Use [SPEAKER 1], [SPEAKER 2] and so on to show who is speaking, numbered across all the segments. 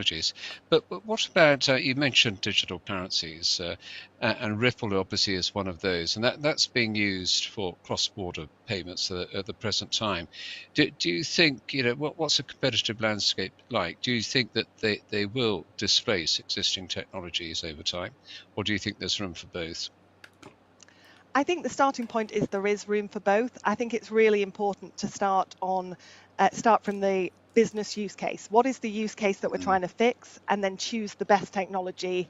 [SPEAKER 1] technologies. But what about, you mentioned digital currencies, and Ripple obviously is one of those, and that's being used for cross-border payments at the present time. Do you think, what's the competitive landscape like? Do you think that they will displace existing technologies over time, or do you think there's room for both?
[SPEAKER 2] I think the starting point is there is room for both. I think it's really important to start from the business use case. What is the use case that we're trying to fix, and then choose the best technology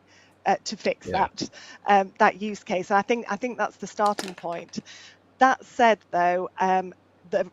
[SPEAKER 2] to fix that use case. I think that's the starting point. That said, though,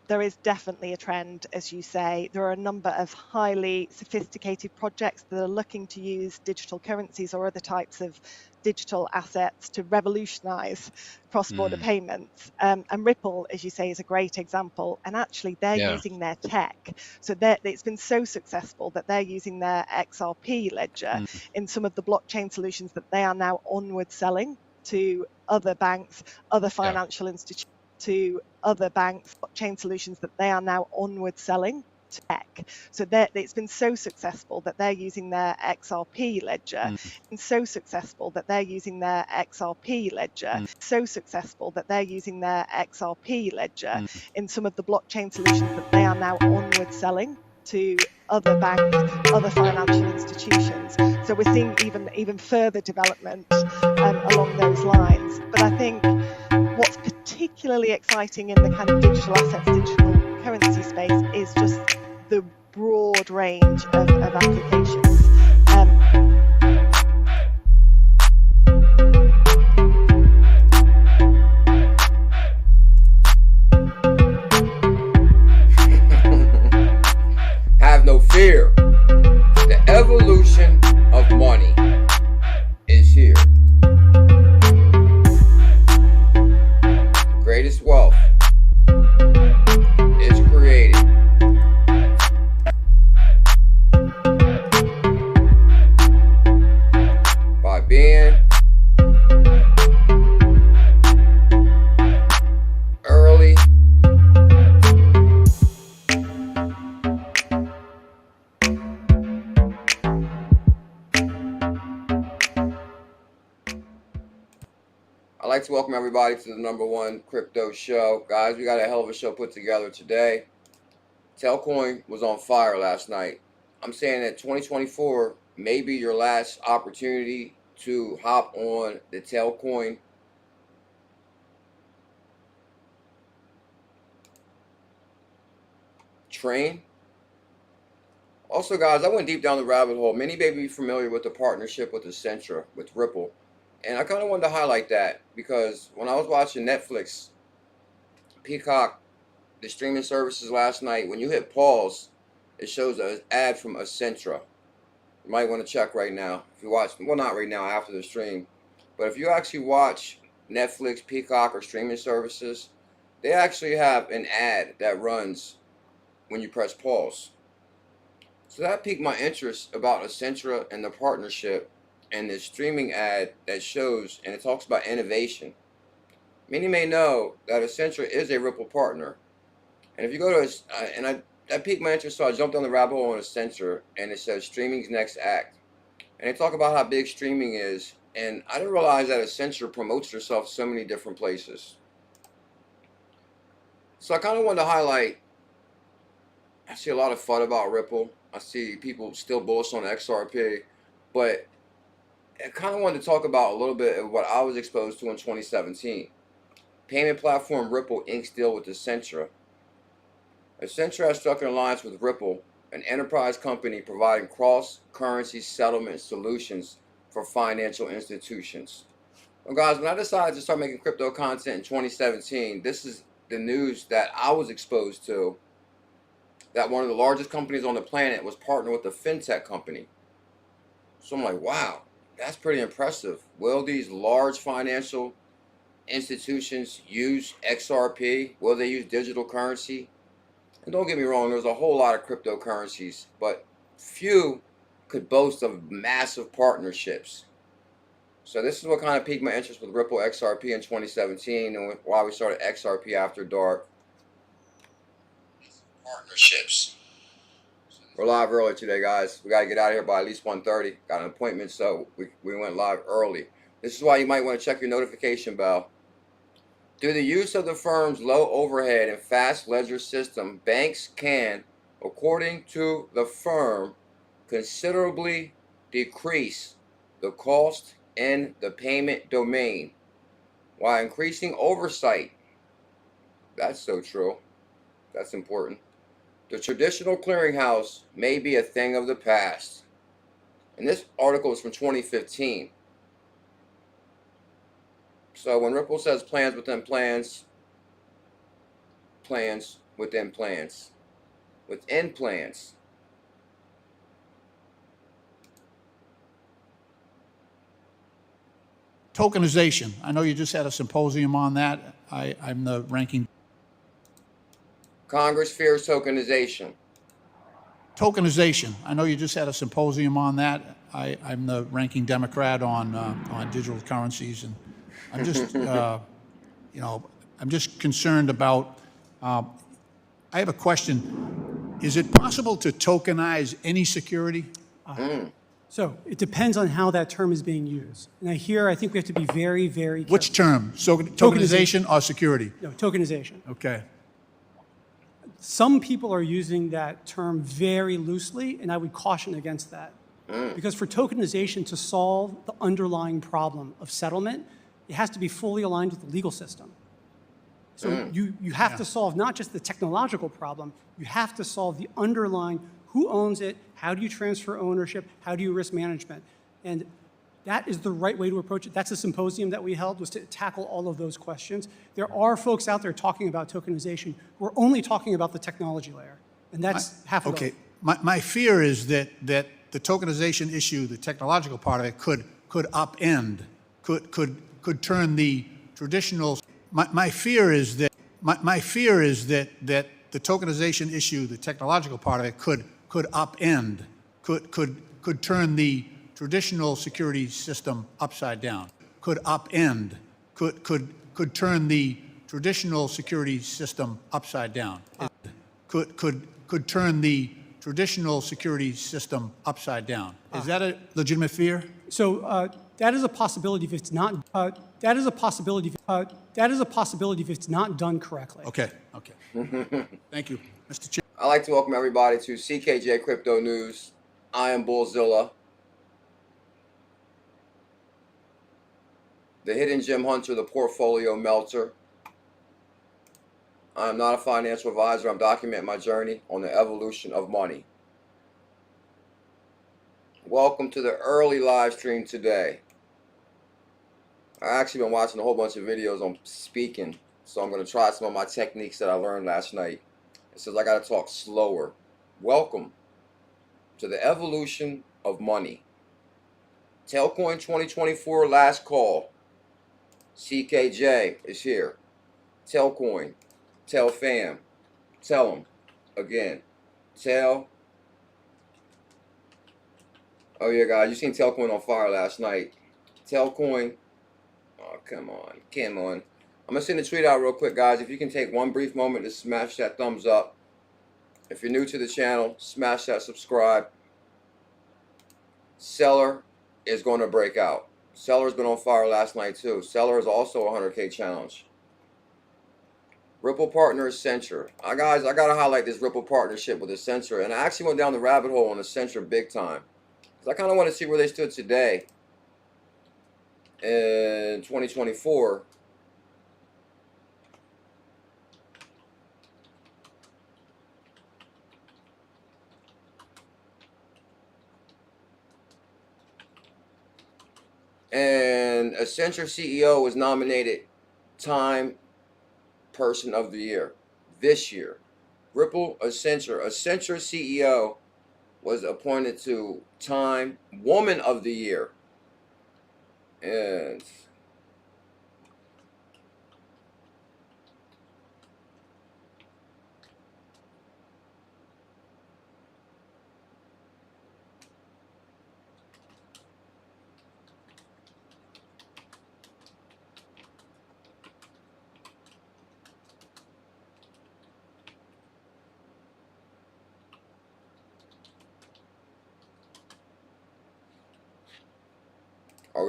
[SPEAKER 2] there is definitely a trend, as you say. There are a number of highly sophisticated projects that are looking to use digital currencies or other types of digital assets to revolutionize cross-border payments. And Ripple, as you say, is a great example. And actually, they're using their tech. So it's been so successful that they're using their XRP ledger in some of the blockchain solutions that they are now onward selling to other banks, other financial institutions, to other banks, blockchain solutions that they are now onward selling to tech. So it's been so successful that they're using their XRP ledger, and so successful that they're using their XRP ledger, so successful that they're using their XRP ledger in some of the blockchain solutions that they are now onward selling to other banks, other financial institutions. So we're seeing even further development along those lines. But I think what's particularly exciting in the kind of digital assets, digital currency space is just the broad range of applications.
[SPEAKER 3] Have no fear. The evolution of money is here. The greatest wealth is created by being early I'd like to welcome everybody to the #1 crypto show. Guys, we got a hell of a show put together today. Telcoin was on fire last night. I'm saying that 2024 may be your last opportunity to hop on the Telcoin train. Also, guys, I went deep down the rabbit hole. Many may be familiar with the partnership with Accenture, with Ripple. And I kind of wanted to highlight that because when I was watching Netflix, Peacock, the streaming services last night, when you hit pause, it shows an ad from Accenture. You might want to check right now. If you watch, well, not right now, after the stream. But if you actually watch Netflix, Peacock, or streaming services, they actually have an ad that runs when you press pause. So that piqued my interest about Accenture and the partnership and the streaming ad that shows, and it talks about innovation. Many may know that Accenture is a Ripple partner. And if you go to, that piqued my interest, so I jumped on the rabbit hole on Accenture, and it says streaming's next act. And they talk about how big streaming is, and I didn't realize that Accenture promotes herself so many different places. So I kind of wanted to highlight, I see a lot of FUD about Ripple. I see people still bullish on XRP, but I kind of wanted to talk about a little bit of what I was exposed to in 2017. Payment platform Ripple inks deal with Accenture. Accenture has struck an alliance with Ripple, an enterprise company providing cross-currency settlement solutions for financial institutions. Well, guys, when I decided to start making crypto content in 2017, this is the news that I was exposed to, that one of the largest companies on the planet was partnered with a fintech company. So I'm like, wow, that's pretty impressive. Will these large financial institutions use XRP? Will they use digital currency? And don't get me wrong, there's a whole lot of cryptocurrencies, but few could boast of massive partnerships. So this is what kind of piqued my interest with Ripple XRP in 2017 and why we started XRP After Dark. Partnerships. So We're live early today, guys. We got to get out of here by at least 1:30. Got an appointment, so we went live early. This is why you might want to check your notification bell. Through the use of the firm's low overhead and fast ledger system, banks can, according to the firm, considerably decrease the cost in the payment domain while increasing oversight. That's so true. That's important. The traditional clearinghouse may be a thing of the past. And this article is from 2015. So when Ripple says plans within plans, plans within plans, within plans.
[SPEAKER 4] Tokenization. I know you just had a symposium on that. I'm the ranking.
[SPEAKER 3] Congress fears tokenization.
[SPEAKER 4] Tokenization. I know you just had a symposium on that. I'm the ranking Democrat on digital currencies, and I'm just, I'm just concerned about. I have a question. Is it possible to tokenize any security?
[SPEAKER 5] So it depends on how that term is being used. Now here, I think we have to be very, very careful.
[SPEAKER 4] Which term? So tokenization or security?
[SPEAKER 5] No, tokenization.
[SPEAKER 4] Okay.
[SPEAKER 5] Some people are using that term very loosely, and I would caution against that. Because for tokenization to solve the underlying problem of settlement, it has to be fully aligned with the legal system. So you have to solve not just the technological problem, you have to solve the underlying who owns it, how do you transfer ownership, how do you risk management. And that is the right way to approach it. That's a symposium that we held, was to tackle all of those questions. There are folks out there talking about tokenization who are only talking about the technology layer, and that's half of it.
[SPEAKER 4] Okay. My fear is that the tokenization issue, the technological part of it, could upend, could turn the traditional. My fear is that the tokenization issue, the technological part of it, could upend, could turn the traditional security system upside down. Could upend, could turn the traditional security system upside down. Could turn the traditional security system upside down. Is that a legitimate fear?
[SPEAKER 5] So that is a possibility if it's not. That is a possibility. That is a possibility if it's not done correctly.
[SPEAKER 4] Okay. Okay. Thank you, Mr. Chair.
[SPEAKER 3] I'd like to welcome everybody to CKJ Crypto News. I am Bullzilla, the hidden gem hunter, the portfolio melter. I am not a financial advisor. I'm documenting my journey on the evolution of money. Welcome to the early live stream today. I've actually been watching a whole bunch of videos on speaking, so I'm going to try some of my techniques that I learned last night. It says I got to talk slower. Welcome to the evolution of money. Telcoin 2024 last call. CKJ is here. Telcoin. Tell fam. Tell them. Again. Tell. Oh yeah, guys. You seen Telcoin on fire last night. Telcoin. Oh, come on. Come on. I'm going to send a tweet out real quick, guys. If you can take one brief moment to smash that thumbs up. If you're new to the channel, smash that subscribe. Celer is going to break out. Celer's been on fire last night too. Celer is also a 100K challenge. Ripple partner Accenture. Guys, I got to highlight this Ripple partnership with Accenture. And I actually went down the rabbit hole on Accenture big time. Because I kind of want to see where they stood today in 2024. And Accenture CEO was nominated Time Person of the Year this year. Ripple Accenture CEO was appointed to Time Woman of the Year. And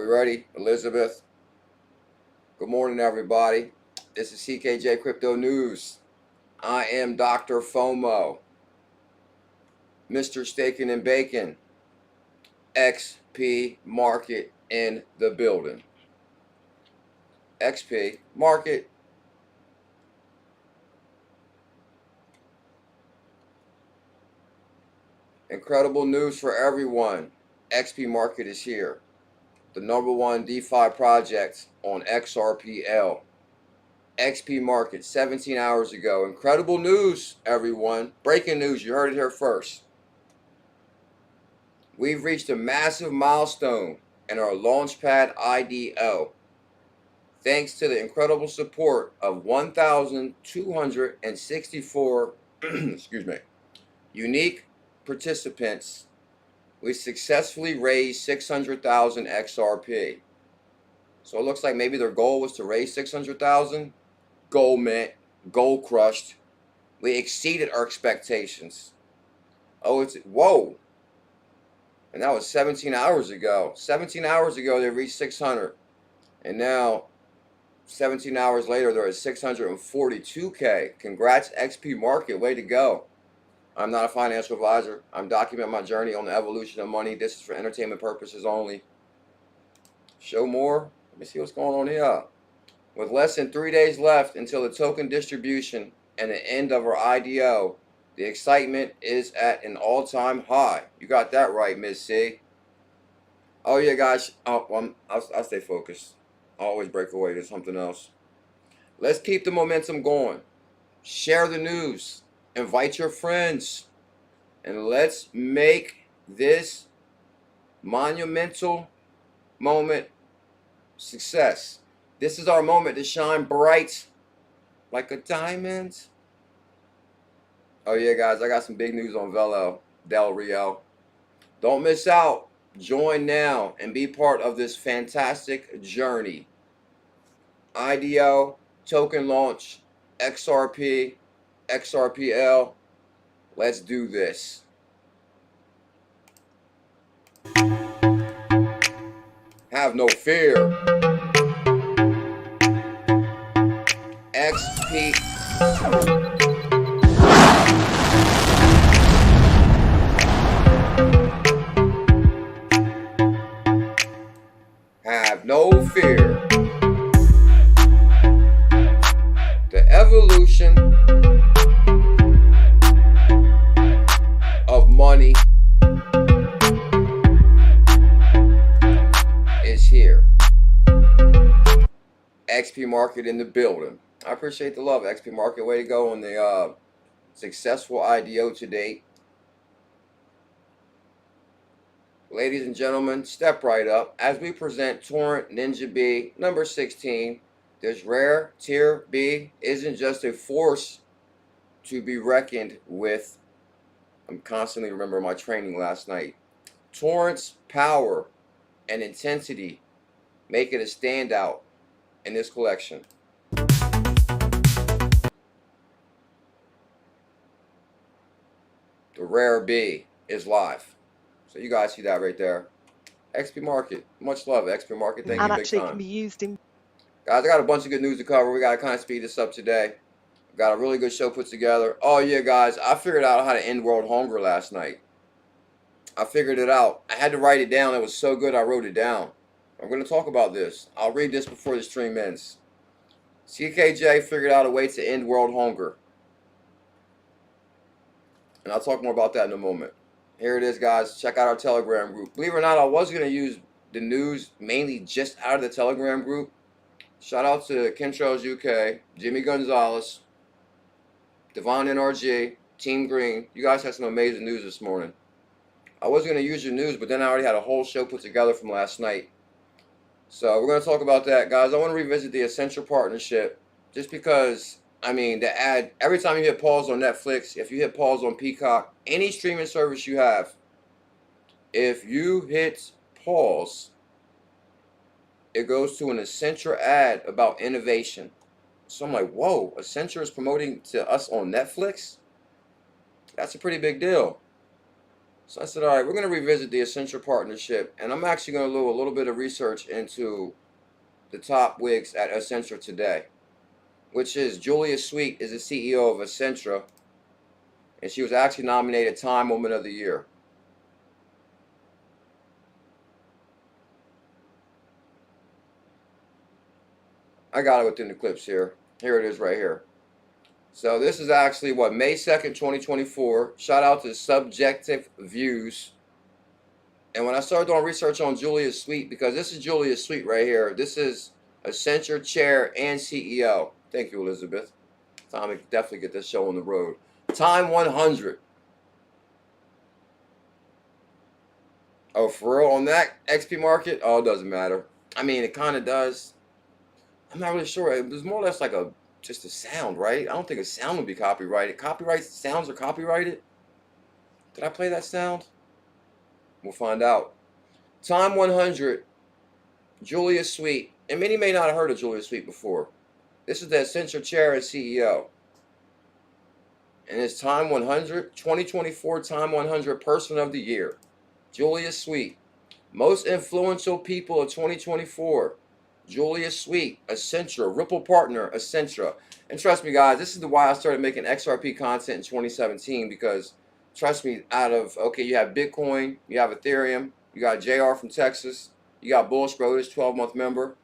[SPEAKER 3] we ready? Elizabeth? Good morning, everybody. This is CKJ Crypto News. I am Dr. FOMO, Mr. Staking and Bacon, XP Market in the building. XP Market. Incredible news for everyone. XP Market is here. The #1 DeFi project on XRPL. XP Market 17 hours ago. Incredible news, everyone. Breaking news. You heard it here first. We've reached a massive milestone in our Launchpad IDO. Thanks to the incredible support of 1,264 excuse me, unique participants, we successfully raised 600,000 XRP. So it looks like maybe their goal was to raise 600,000. Goal mint, goal crushed. We exceeded our expectations. Oh, it's whoa. And that was 17 hours ago. 17 hours ago they reached 600. And now 17 hours later they're at 642K. Congrats XP Market, way to go. I'm not a financial advisor. I'm documenting my journey on the evolution of money. This is for entertainment purposes only. Show more. Let me see what's going on here. With less than 3 days left until the token distribution and the end of our IDO, the excitement is at an all-time high. You got that right, Ms. C. Oh yeah, guys. I'll stay focused. I always break away to something else. Let's keep the momentum going. Share the news. Invite your friends. And let's make this monumental moment success. This is our moment to shine bright like a diamond. Oh yeah, guys, I got some big news on 𝕊𝕚𝕟𝕤𝕤. Don't miss out. Join now and be part of this fantastic journey. IDO, token launch, XRP, XRPL. Let's do this. Have no fear. XP. Have no fear. The evolution of money is here. XP Market in the building. I appreciate the love, XP Market. Way to go on the successful IDO to date. Ladies and gentlemen, step right up as we present ℤ𝕝𝕤𝕝 number 16. This rare tier B isn't just a force to be reckoned with. I'm constantly remembering my training last night. Torrent's power and intensity make it a standout in this collection. The rare B is live. So you guys see that right there. XP Market. Much love, XP Market. Thank you big
[SPEAKER 2] actually
[SPEAKER 3] time.
[SPEAKER 2] can be used in.
[SPEAKER 3] Guys, I got a bunch of good news to cover. We got to kind of speed this up today. Got a really good show put together. Oh yeah, guys, I figured out how to end world hunger last night. I figured it out. I had to write it down. It was so good I wrote it down. I'm going to talk about this. I'll read this before the stream ends. CKJ figured out a way to end world hunger. And I'll talk more about that in a moment. Here it is, guys. Check out our Telegram group. Believe it or not, I was going to use the news mainly just out of the Telegram group. Shout out to Kentrell's UK, Jimmy Gonzalez, Devon NRG, Team Green. You guys had some amazing news this morning. I was going to use your news, but then I already had a whole show put together from last night. So we're going to talk about that, guys. I want to revisit the Accenture partnership just because, I mean, the ad, every time you hit pause on Netflix, if you hit pause on Peacock, any streaming service you have, if you hit pause, it goes to an Accenture ad about innovation. So I'm like, whoa, Accenture is promoting to us on Netflix? That's a pretty big deal. So I said, all right, we're going to revisit the Accenture partnership, and I'm actually going to do a little bit of research into the top wigs at Accenture today, which is Julia Sweet is the CEO of Accenture, and she was actually nominated Time Woman of the Year. I got it within the clips here. Here it is right here. So this is actually what, May 2nd, 2024. Shout out to Subjective Views. And when I started doing research on Julia Sweet, because this is Julia Sweet right here. This is Accenture Chair and CEO. Thank you, Elizabeth. Time to definitely get this show on the road. Time 100. Oh, for real? On that XP market? Oh, it doesn't matter. I mean, it kind of does. I'm not really sure. It was more or less like just a sound, right? I don't think a sound would be copyrighted. Copyright sounds are copyrighted? Did I play that sound? We'll find out. Time 100, Julia Sweet. And many may not have heard of Julia Sweet before. This is the Accenture Chair and CEO. And it's Time 100, 2024 Time 100 Person of the Year. Julia Sweet. Most influential people of 2024. Julia Sweet, Accenture, Ripple partner, Accenture. And trust me, guys, this is why I started making XRP content in 2017, because trust me, okay, you have Bitcoin, you have Ethereum, you got JR from Texas, you got BuLLZiLla123 12-month member.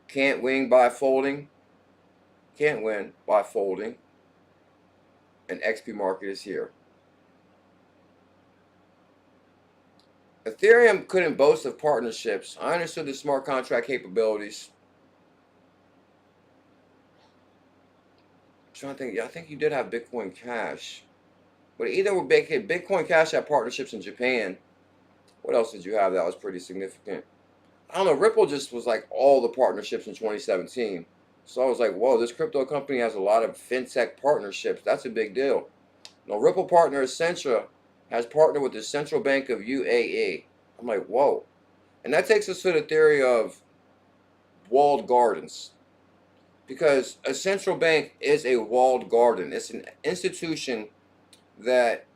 [SPEAKER 3] Can't win by folding. Can't win by folding. And XP Market is here. Ethereum couldn't boast of partnerships. I understood the smart contract capabilities. I'm trying to think. Yeah, I think you did have Bitcoin Cash. But either with Bitcoin Cash had partnerships in Japan. What else did you have that was pretty significant? I don't know. Ripple just was like all the partnerships in 2017. So I was like, whoa, this crypto company has a lot of fintech partnerships. That's a big deal. Now, Ripple partner Accenture has partnered with the Central Bank of UAE. I'm like, whoa. And that takes us to the theory of walled gardens. Because a central bank is a walled garden. It's an institution that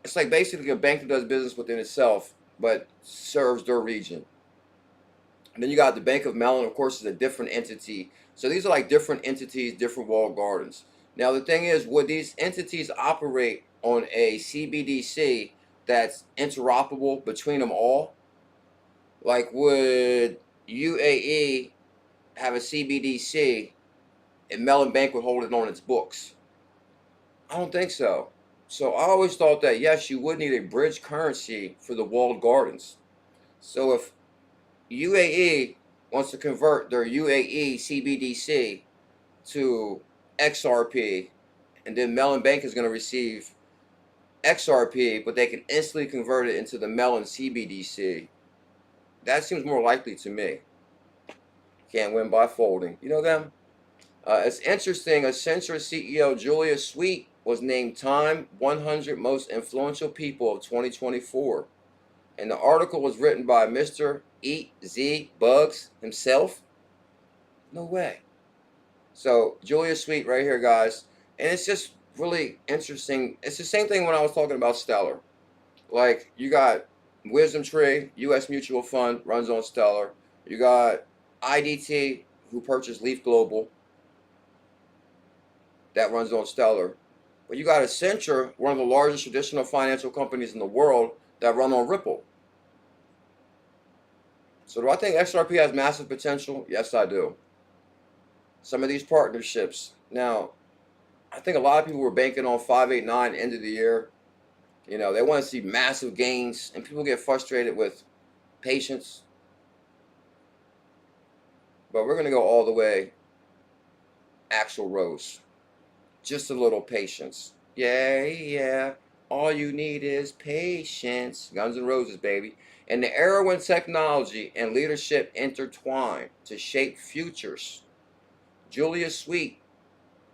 [SPEAKER 3] it's like basically a bank that does business within itself, but serves their region. And then you got the Bank of Mellon, of course, is a different entity. So these are like different entities, different walled gardens. Now the thing is, would these entities operate on a CBDC that's interoperable between them all? Like, would UAE have a CBDC and Mellon Bank would hold it on its books? I don't think so. So I always thought that, yes, you would need a bridge currency for the walled gardens. So if UAE wants to convert their UAE CBDC to XRP, and then Mellon Bank is going to receive XRP, but they can instantly convert it into the Mellon CBDC. That seems more likely to me. Can't win by folding. You know them? It's interesting. Accenture CEO Julia Sweet was named Time 100 Most Influential People of 2024. And the article was written by Mr. 𝕊𝕚𝕟𝕤 himself. No way. So Julia Sweet right here, guys. And it's just really interesting. It's the same thing when I was talking about Stellar. Like, you got WisdomTree, U.S. Mutual Fund, runs on Stellar. You got IDT, who purchased Leaf Global, that runs on Stellar. But you got Accenture, one of the largest traditional financial companies in the world, that run on Ripple. So do I think XRP has massive potential? Yes, I do. Some of these partnerships. Now, I think a lot of people were banking on 589 end of the year. You know, they want to see massive gains, and people get frustrated with patience. But we're going to go all the way Axl Rose. Just a little patience. Yeah. All you need is patience. Guns N' Roses, baby. And the era when technology and leadership intertwine to shape futures. Julia Sweet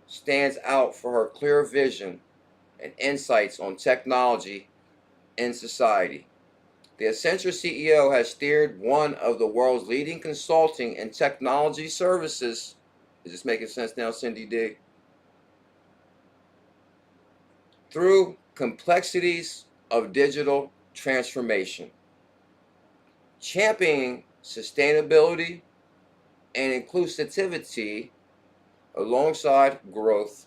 [SPEAKER 3] stands out for her clear vision and insights on technology in society. The Accenture CEO has steered one of the world's leading consulting and technology services. Is this making sense now, Cindy D? through complexities of digital transformation, championing sustainability and inclusivity alongside growth.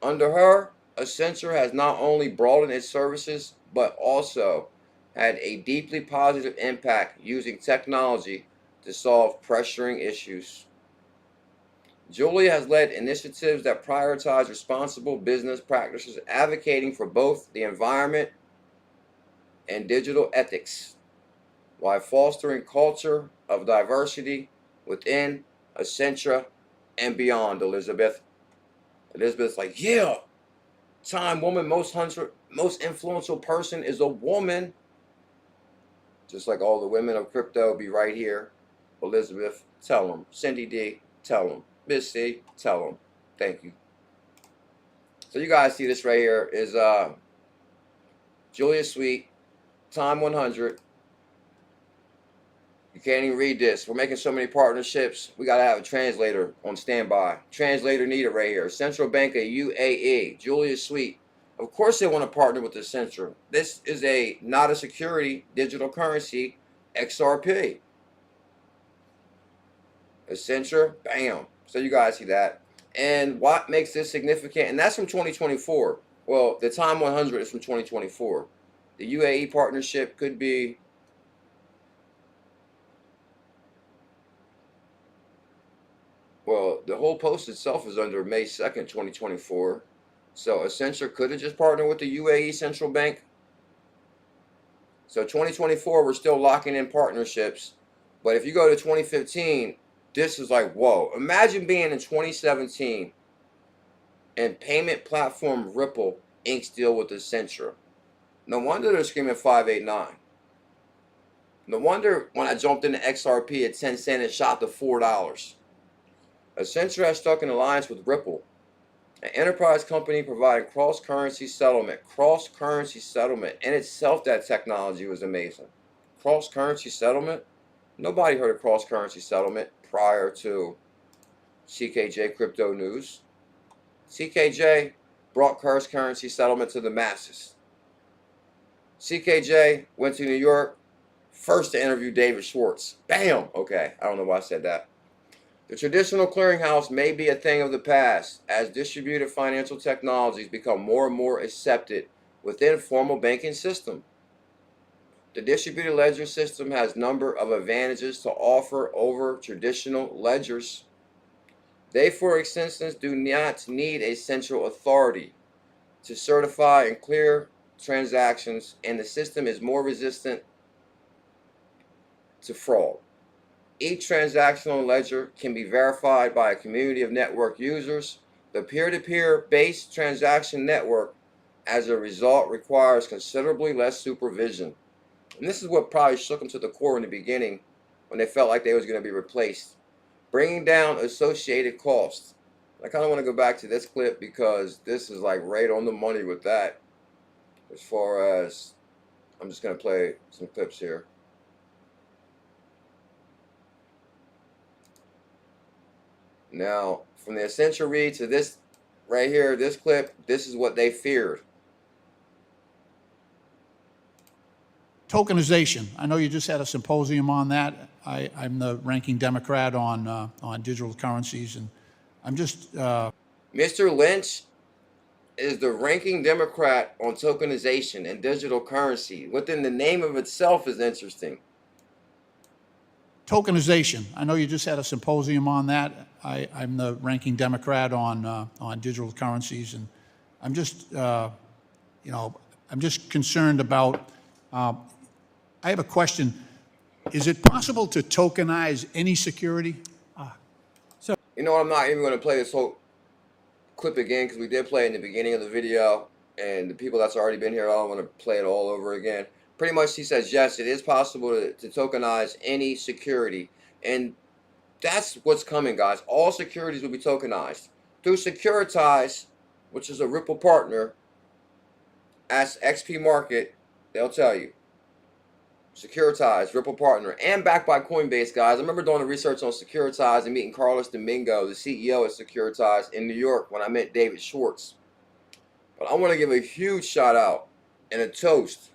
[SPEAKER 3] Under her, Accenture has not only broadened its services, but also had a deeply positive impact using technology to solve pressuring issues. Julia has led initiatives that prioritize responsible business practices, advocating for both the environment and digital ethics, while fostering culture of diversity within Accenture and beyond. Elizabeth's like, yeah, Time woman, most influential person is a woman. Just like all the women of crypto be right here. Elizabeth, tell them. Cindy D, tell them. Miss C, tell them. Thank you. So you guys see this right here is Julia Sweet, Time 100. You can't even read this. We're making so many partnerships. We got to have a translator on standby. Translator needed right here. Central Bank of UAE, Julia Sweet. Of course they want to partner with Accenture. This is not a security digital currency, XRP. Accenture, bam. So you guys see that. And what makes this significant? And that's from 2024. Well, the Time 100 is from 2024. The UAE partnership could be well, the whole post itself is under May 2nd, 2024. So Accenture could have just partnered with the UAE Central Bank. So 2024, we're still locking in partnerships. But if you go to 2015, this is like, whoa. Imagine being in 2017 and payment platform Ripple inks deal with Accenture. No wonder they're screaming 589. No wonder when I jumped into XRP at 10 cents, it shot to $4. Accenture has struck an alliance with Ripple, an enterprise company providing cross-currency settlement. Cross-currency settlement. In itself, that technology was amazing. Cross-currency settlement? Nobody heard of cross-currency settlement prior to CKJ Crypto News. CKJ brought cross-currency settlement to the masses. CKJ went to New York first to interview David Schwartz. Bam! Okay, I don't know why I said that. The traditional clearinghouse may be a thing of the past as distributed financial technologies become more and more accepted within formal banking system. The distributed ledger system has a number of advantages to offer over traditional ledgers. They, for instance, do not need a central authority to certify and clear transactions, and the system is more resistant to fraud. Each transactional ledger can be verified by a community of network users. The peer-to-peer based transaction network, as a result, requires considerably less supervision. And this is what probably shook them to the core in the beginning when they felt like they was going to be replaced. Bringing down associated costs. I kind of want to go back to this clip because this is like right on the money with that. As far as, I'm just going to play some clips here. Now, from the Accenture read to this right here, this clip, this is what they feared.
[SPEAKER 4] Tokenization. I know you just had a symposium on that. I'm the ranking Democrat on digital currencies, and I'm just...
[SPEAKER 3] Mr. Lynch is the ranking Democrat on tokenization and digital currency. Within the name of itself is interesting.
[SPEAKER 4] Tokenization. I know you just had a symposium on that. I'm the ranking Democrat on digital currencies, and I'm just, I'm just concerned about. I have a question. Is it possible to tokenize any security?
[SPEAKER 3] You know, I'm not even going to play this whole clip again because we did play it in the beginning of the video, and the people that's already been here, I don't want to play it all over again. Pretty much he says, yes, it is possible to tokenize any security. And that's what's coming, guys. All securities will be tokenized. Through Securitize, which is a Ripple partner, ask XPMARKET, they'll tell you. Securitize, Ripple partner, and backed by Coinbase, guys. I remember doing the research on Securitize and meeting 𝕿𝕚𝕚𝕚, the CEO of Securitize in New York when I met David Schwartz. But I want to give a huge shout out and a toast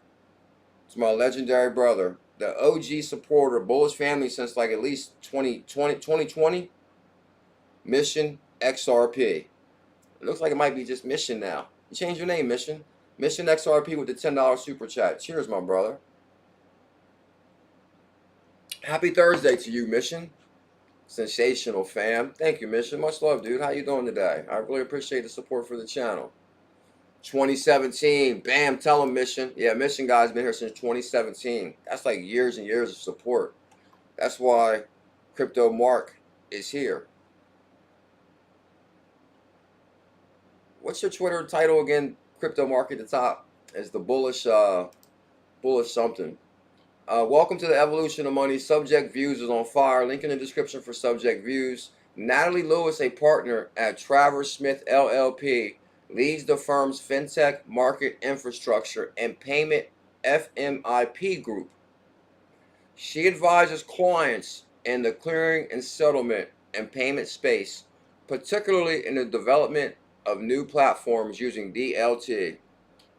[SPEAKER 3] to my legendary brother, the OG supporter, Bullish family since like at least 2020, Mission XRP. It looks like it might be just Mission now. You change your name, Mission. Mission XRP with the $10 super chat. Cheers, my brother. Happy Thursday to you, Mission. Sensational, fam. Thank you, Mission. Much love, dude. How you doing today? I really appreciate the support for the channel. 2017. Bam, tell them, Mission. Yeah, Mission guy's been here since 2017. That's like years and years of support. That's why Crypto Mark is here. What's your Twitter title again? Crypto Mark at the top is the bullish something. Welcome to the Evolution of Money. Subject Views is on fire. Link in the description for Subject Views. Natalie Lewis, a partner at Travers Smith LLP, leads the firm's fintech market infrastructure and payment FMIP group. She advises clients in the clearing and settlement and payment space, particularly in the development of new platforms using DLT,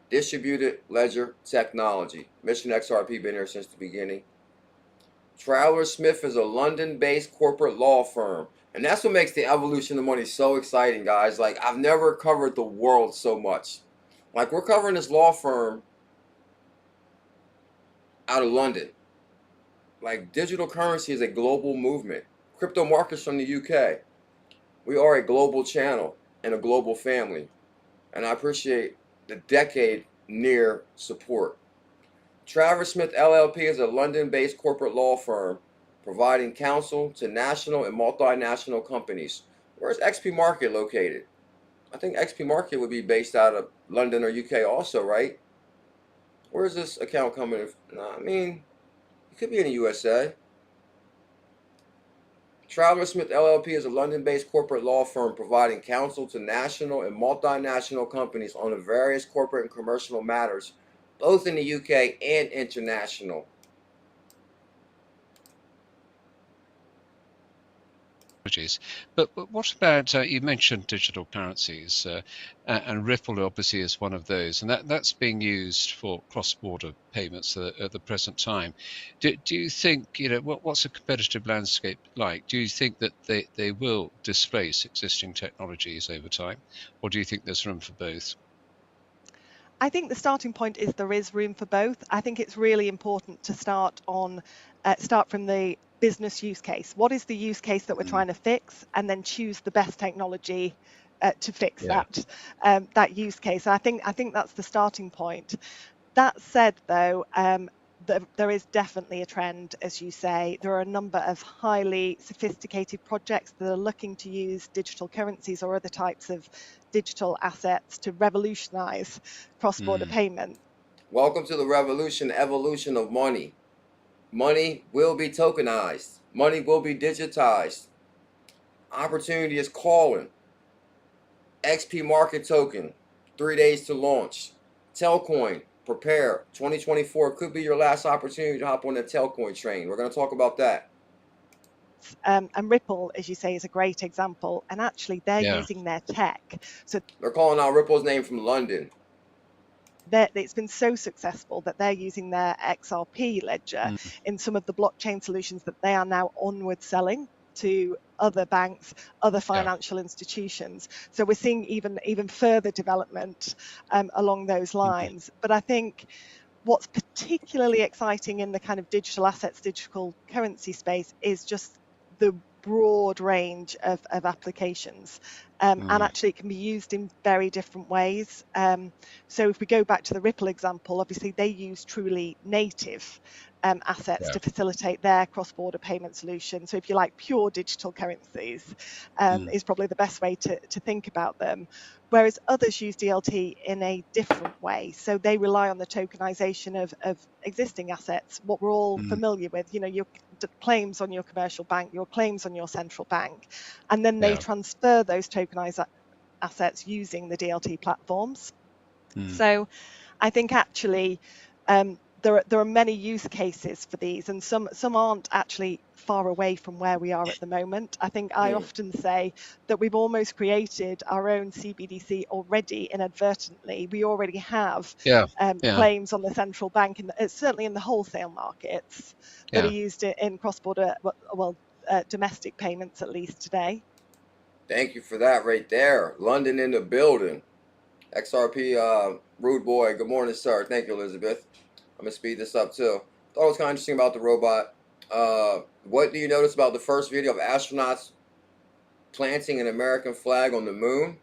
[SPEAKER 3] distributed ledger technology. Mission XRP been here since the beginning. Travers Smith is a London-based corporate law firm. And that's what makes the Evolution of Money so exciting, guys. Like, I've never covered the world so much. Like, we're covering this law firm out of London. Like, digital currency is a global movement. Crypto markets from the UK. We are a global channel and a global family. And I appreciate the decade near support. Travers Smith LLP is a London-based corporate law firm providing counsel to national and multinational companies. Where's XPMARKET located? I think XPMARKET would be based out of London or UK also, right? Where's this account coming from? I mean, it could be in the USA. Travers Smith LLP is a London-based corporate law firm providing counsel to national and multinational companies on the various corporate and commercial matters, both in the UK and international.
[SPEAKER 1] But what about, you mentioned digital currencies, and Ripple obviously is one of those, and that's being used for cross-border payments at the present time. Do you think, what's the competitive landscape like? Do you think that they will displace existing technologies over time, or do you think there's room for both?
[SPEAKER 2] I think the starting point is there is room for both. I think it's really important to start from the business use case. What is the use case that we're trying to fix, and then choose the best technology to fix that use case. And I think that's the starting point. That said, though, there is definitely a trend, as you say. There are a number of highly sophisticated projects that are looking to use digital currencies or other types of digital assets to revolutionize cross-border payment.
[SPEAKER 3] Welcome to the evolution of money. Money will be tokenized. Money will be digitized. Opportunity is calling. XPMARKET token, 3 days to launch. Telcoin, prepare. 2024 could be your last opportunity to hop on the Telcoin train. We're going to talk about that.
[SPEAKER 2] And Ripple, as you say, is a great example. And actually, they're using their tech. So
[SPEAKER 3] they're calling out Ripple's name from London.
[SPEAKER 2] It's been so successful that they're using their XRP ledger in some of the blockchain solutions that they are now onward selling to other banks, other financial institutions. So we're seeing even further development along those lines. But I think what's particularly exciting in the kind of digital assets, digital currency space is just the broad range of applications. And actually it can be used in very different ways. So if we go back to the Ripple example, obviously they use truly native assets to facilitate their cross-border payment solution. So if you like pure digital currencies is probably the best way to think about them. Whereas others use DLT in a different way. So they rely on the tokenization of existing assets, what we're all familiar with, your claims on your commercial bank, your claims on your central bank, and then they transfer those tokenized assets using the DLT platforms. So I think actually there are many use cases for these, and some aren't actually far away from where we are at the moment. I think I often say that we've almost created our own CBDC already inadvertently. We already have claims on the central bank, and certainly in the wholesale markets that are used in cross-border, domestic payments at least today.
[SPEAKER 3] Thank you for that right there. London in the building. XRP, rude boy. Good morning, sir. Thank you, Elizabeth. I'm going to speed this up, too. Thought it was kind of interesting about the robot. What do you notice about the first video of astronauts planting an American flag on the moon?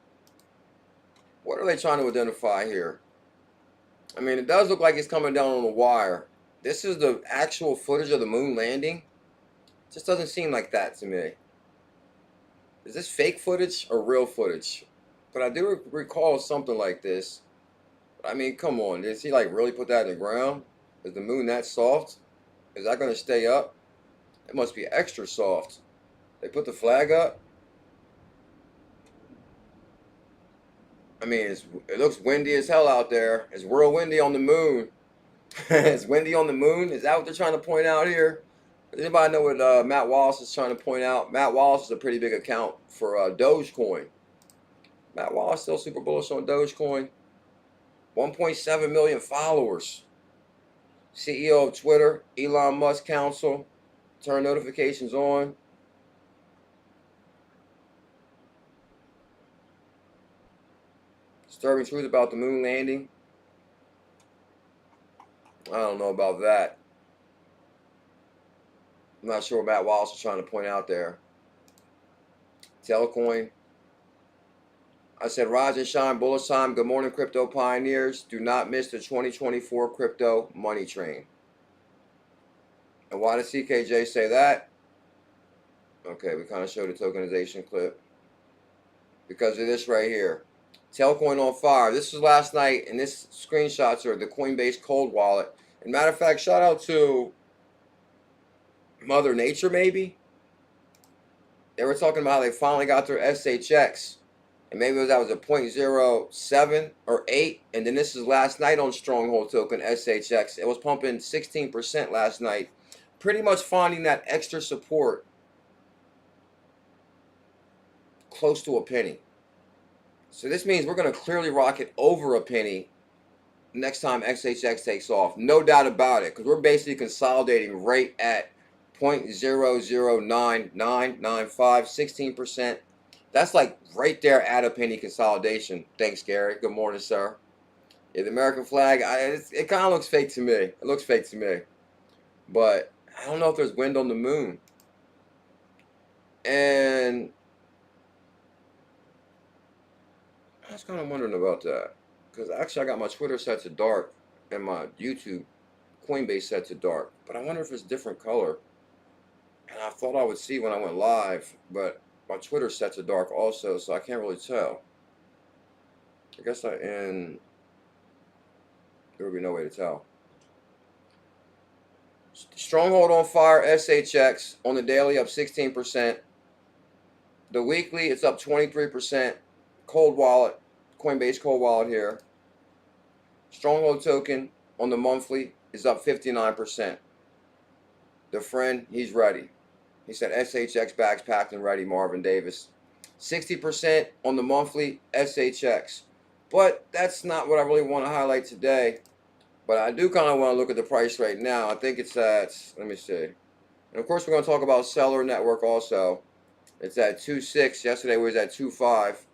[SPEAKER 3] What are they trying to identify here? I mean, it does look like it's coming down on a wire. This is the actual footage of the moon landing. It just doesn't seem like that to me. Is this fake footage or real footage? But I do recall something like this. I mean, come on. Did he like really put that in the ground? Is the moon that soft? Is that going to stay up? It must be extra soft. They put the flag up. I mean, it looks windy as hell out there. It's real windy on the moon. It's windy on the moon. Is that what they're trying to point out here? Does anybody know what Matt Wallace is trying to point out? Matt Wallace is a pretty big account for Dogecoin. Matt Wallace still super bullish on Dogecoin. 1.7 million followers. CEO of Twitter, Elon Musk counsel. Turn notifications on. Disturbing truth about the moon landing. I don't know about that. I'm not sure what Matt Wallace is trying to point out there. Telcoin. I said, rise and shine, bullish time. Good morning, crypto pioneers. Do not miss the 2024 crypto money train. And why did CKJ say that? Okay, we kind of showed the tokenization clip. Because of this right here. Telcoin on fire. This was last night, and this screenshots are the Coinbase cold wallet. And matter of fact, shout out to Mother Nature, maybe. They were talking about how they finally got their SHX. And maybe that was a 0.07 or 8. And then this is last night on Stronghold Token, SHX. It was pumping 16% last night. Pretty much finding that extra support close to a penny. So this means we're going to clearly rocket over a penny next time XHX takes off. No doubt about it. Because we're basically consolidating right at 0.009995, 16%. That's like right there at a penny consolidation. Thanks, Gary. Good morning, sir. Yeah, the American flag, it kind of looks fake to me. It looks fake to me. But I don't know if there's wind on the moon. And I was kind of wondering about that. Because actually I got my Twitter set to dark and my YouTube Coinbase set to dark. But I wonder if it's different color. And I thought I would see when I went live. But my Twitter set to dark also, so I can't really tell. I guess there would be no way to tell. Stronghold on fire, SHX on the daily up 16%. The weekly it's up 23%. Cold wallet, Coinbase cold wallet here. Stronghold token on the monthly is up 59%. The friend, he's ready. He said SHX bags packed and ready, Marvin Davis. 60% on the monthly SHX. But that's not what I really want to highlight today. But I do kind of want to look at the price right now. I think it's at, let me see. And of course we're going to talk about Celer Network also. It's at 2.6. Yesterday we was at 2.5.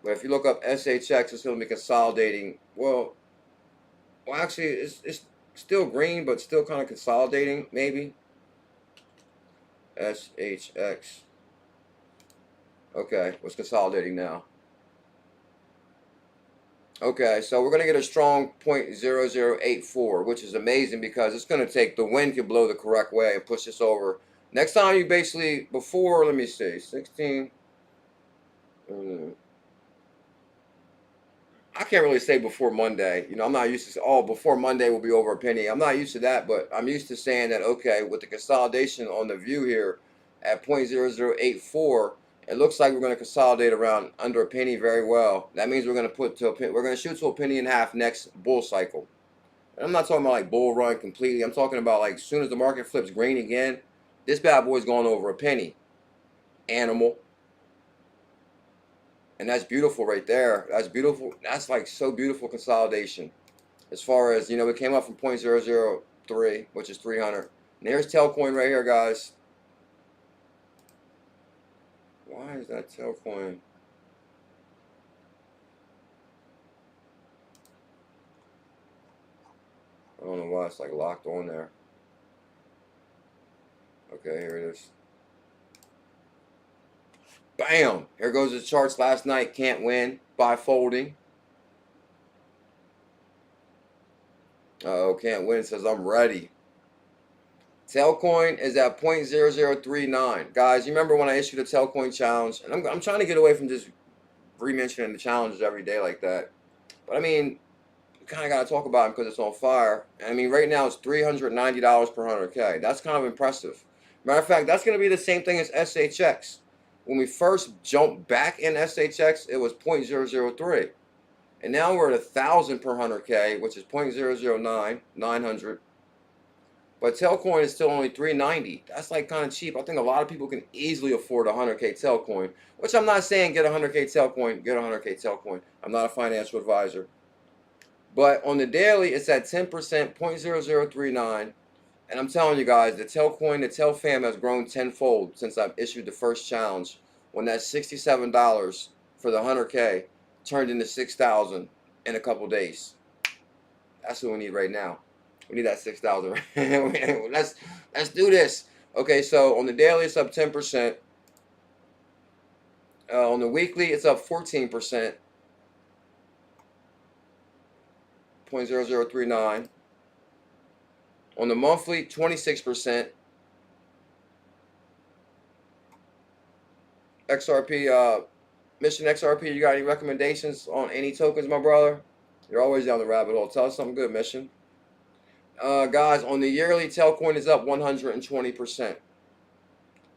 [SPEAKER 3] But if you look up SHX, it's going to be consolidating. Well actually it's still green, but still kind of consolidating maybe. SHX. Okay, what's consolidating now? Okay, so we're going to get a strong 0.0084, which is amazing because it's going to take, the wind can blow the correct way and push this over. Next time you basically, before, let me see, 16. I can't really say before Monday. You know, I'm not used to, oh, before Monday will be over a penny. I'm not used to that, but I'm used to saying that, okay, with the consolidation on the view here at 0.0084, it looks like we're going to consolidate around under a penny very well. That means we're going to shoot to a penny and a half next bull cycle. And I'm not talking about like bull run completely. I'm talking about like as soon as the market flips green again, this bad boy's going over a penny. Animal. And that's beautiful right there. That's beautiful. That's like so beautiful consolidation. As far as, you know, it came up from 0.003, which is 300. And there's Telcoin right here, guys. Why is that Telcoin? I don't know why it's like locked on there. Okay, here it is. Bam! Here goes the charts last night. Can't win by folding. Uh-oh, can't win. Says I'm ready. Telcoin is at 0.0039. Guys, you remember when I issued a Telcoin challenge? And I'm trying to get away from just re-mentioning the challenges every day like that. But I mean, you kind of got to talk about it because it's on fire. And I mean, right now it's $390 per 100K. That's kind of impressive. Matter of fact, that's going to be the same thing as SHX. When we first jumped back in SHX, it was 0.003. And now we're at 1,000 per 100K, which is 0.009, 900. But Telcoin is still only $390. That's like kind of cheap. I think a lot of people can easily afford a 100K Telcoin, which I'm not saying get a 100K Telcoin, get a 100K Telcoin. I'm not a financial advisor. But on the daily, it's at 10%, 0.0039. And I'm telling you guys, the Telcoin, the Tel fam has grown tenfold since I've issued the first challenge. When that $67 for the 100K turned into $6,000 in a couple days. That's what we need right now. We need that 6,000. Let's do this. Okay, so on the daily, it's up 10%. On the weekly, it's up 14%. 0.0039. On the monthly, 26%. XRP, Mission XRP, you got any recommendations on any tokens, my brother? You're always down the rabbit hole. Tell us something good, Mission. Guys, on the yearly, Telcoin is up 120%.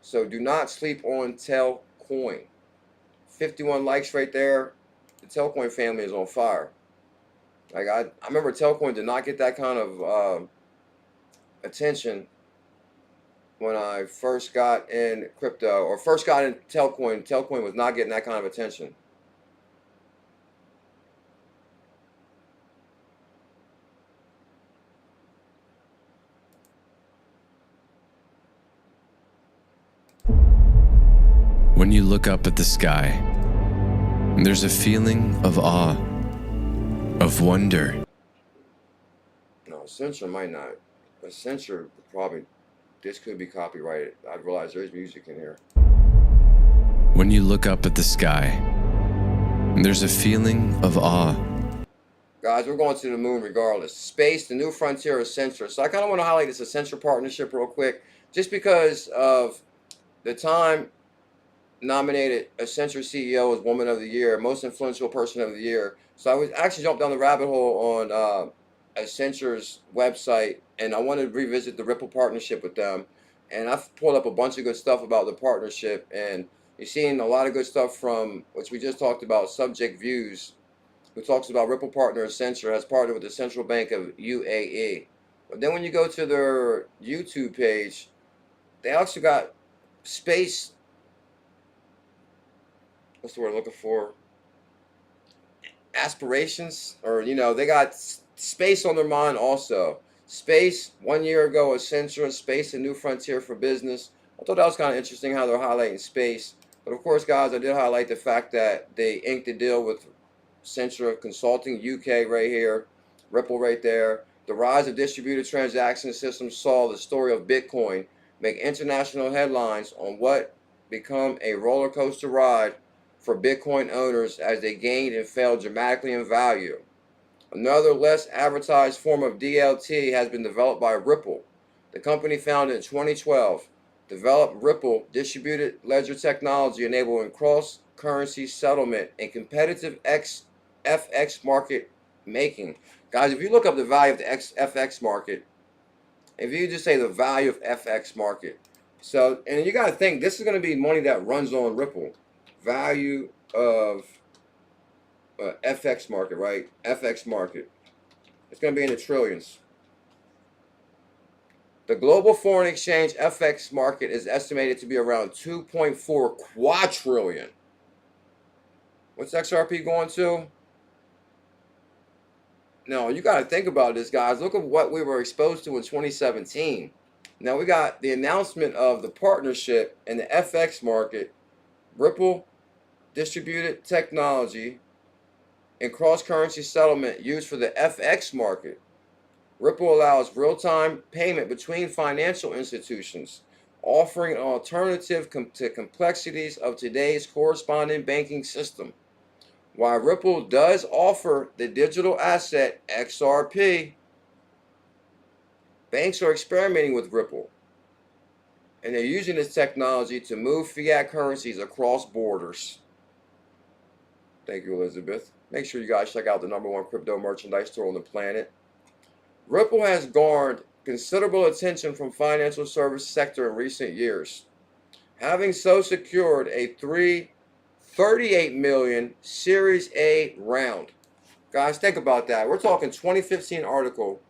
[SPEAKER 3] So do not sleep on Telcoin. 51 likes right there. The Telcoin family is on fire. Like I remember Telcoin did not get that kind of attention when I first got in crypto, or first got in Telcoin. Telcoin was not getting that kind of attention.
[SPEAKER 6] When you look up at the sky, there's a feeling of awe, of wonder.
[SPEAKER 3] No, Accenture might not. Accenture probably, this could be copyrighted. I realize there's music in here.
[SPEAKER 6] When you look up at the sky, there's a feeling of awe.
[SPEAKER 3] Guys, we're going to the moon regardless. Space, the new frontier, Accenture. So I kind of want to highlight this Accenture partnership real quick, just because of the time nominated Accenture CEO as Woman of the Year, Most Influential Person of the Year. So I was actually jumped down the rabbit hole on Accenture's website, and I wanted to revisit the Ripple partnership with them. And I've pulled up a bunch of good stuff about the partnership, and you're seeing a lot of good stuff from, which we just talked about, Subject Views, who talks about Ripple partner Accenture has partnered with the Central Bank of UAE. But then when you go to their YouTube page, they also got space, what's the word I'm looking for? Aspirations, or you know, they got space on their mind also. Space, 1 year ago, Accenture, space, a new frontier for business. I thought that was kind of interesting how they're highlighting space. But of course, guys, I did highlight the fact that they inked a deal with Accenture Consulting UK right here, Ripple right there. The rise of distributed transaction systems saw the story of Bitcoin make international headlines on what become a roller coaster ride for Bitcoin owners as they gained and fell dramatically in value. Another less advertised form of DLT has been developed by Ripple. The company founded in 2012 developed Ripple distributed ledger technology enabling cross-currency settlement and competitive FX market making. Guys, if you look up the value of the FX market, if you just say the value of FX market, so, and you got to think, this is going to be money that runs on Ripple. Value of FX market, right? FX market. It's going to be in the trillions. The global foreign exchange FX market is estimated to be around 2.4 quadrillion. What's XRP going to? Now, you got to think about this, guys. Look at what we were exposed to in 2017. Now, we got the announcement of the partnership in the FX market, Ripple distributed technology and cross-currency settlement used for the FX market. Ripple allows real-time payment between financial institutions, offering an alternative to complexities of today's correspondent banking system. While Ripple does offer the digital asset XRP, banks are experimenting with Ripple, and they're using this technology to move fiat currencies across borders. Thank you, Elizabeth. Make sure you guys check out the #1 crypto merchandise store on the planet. Ripple has garnered considerable attention from financial service sector in recent years, having so secured a $38 million Series A round. Guys, think about that. We're talking 2015 article,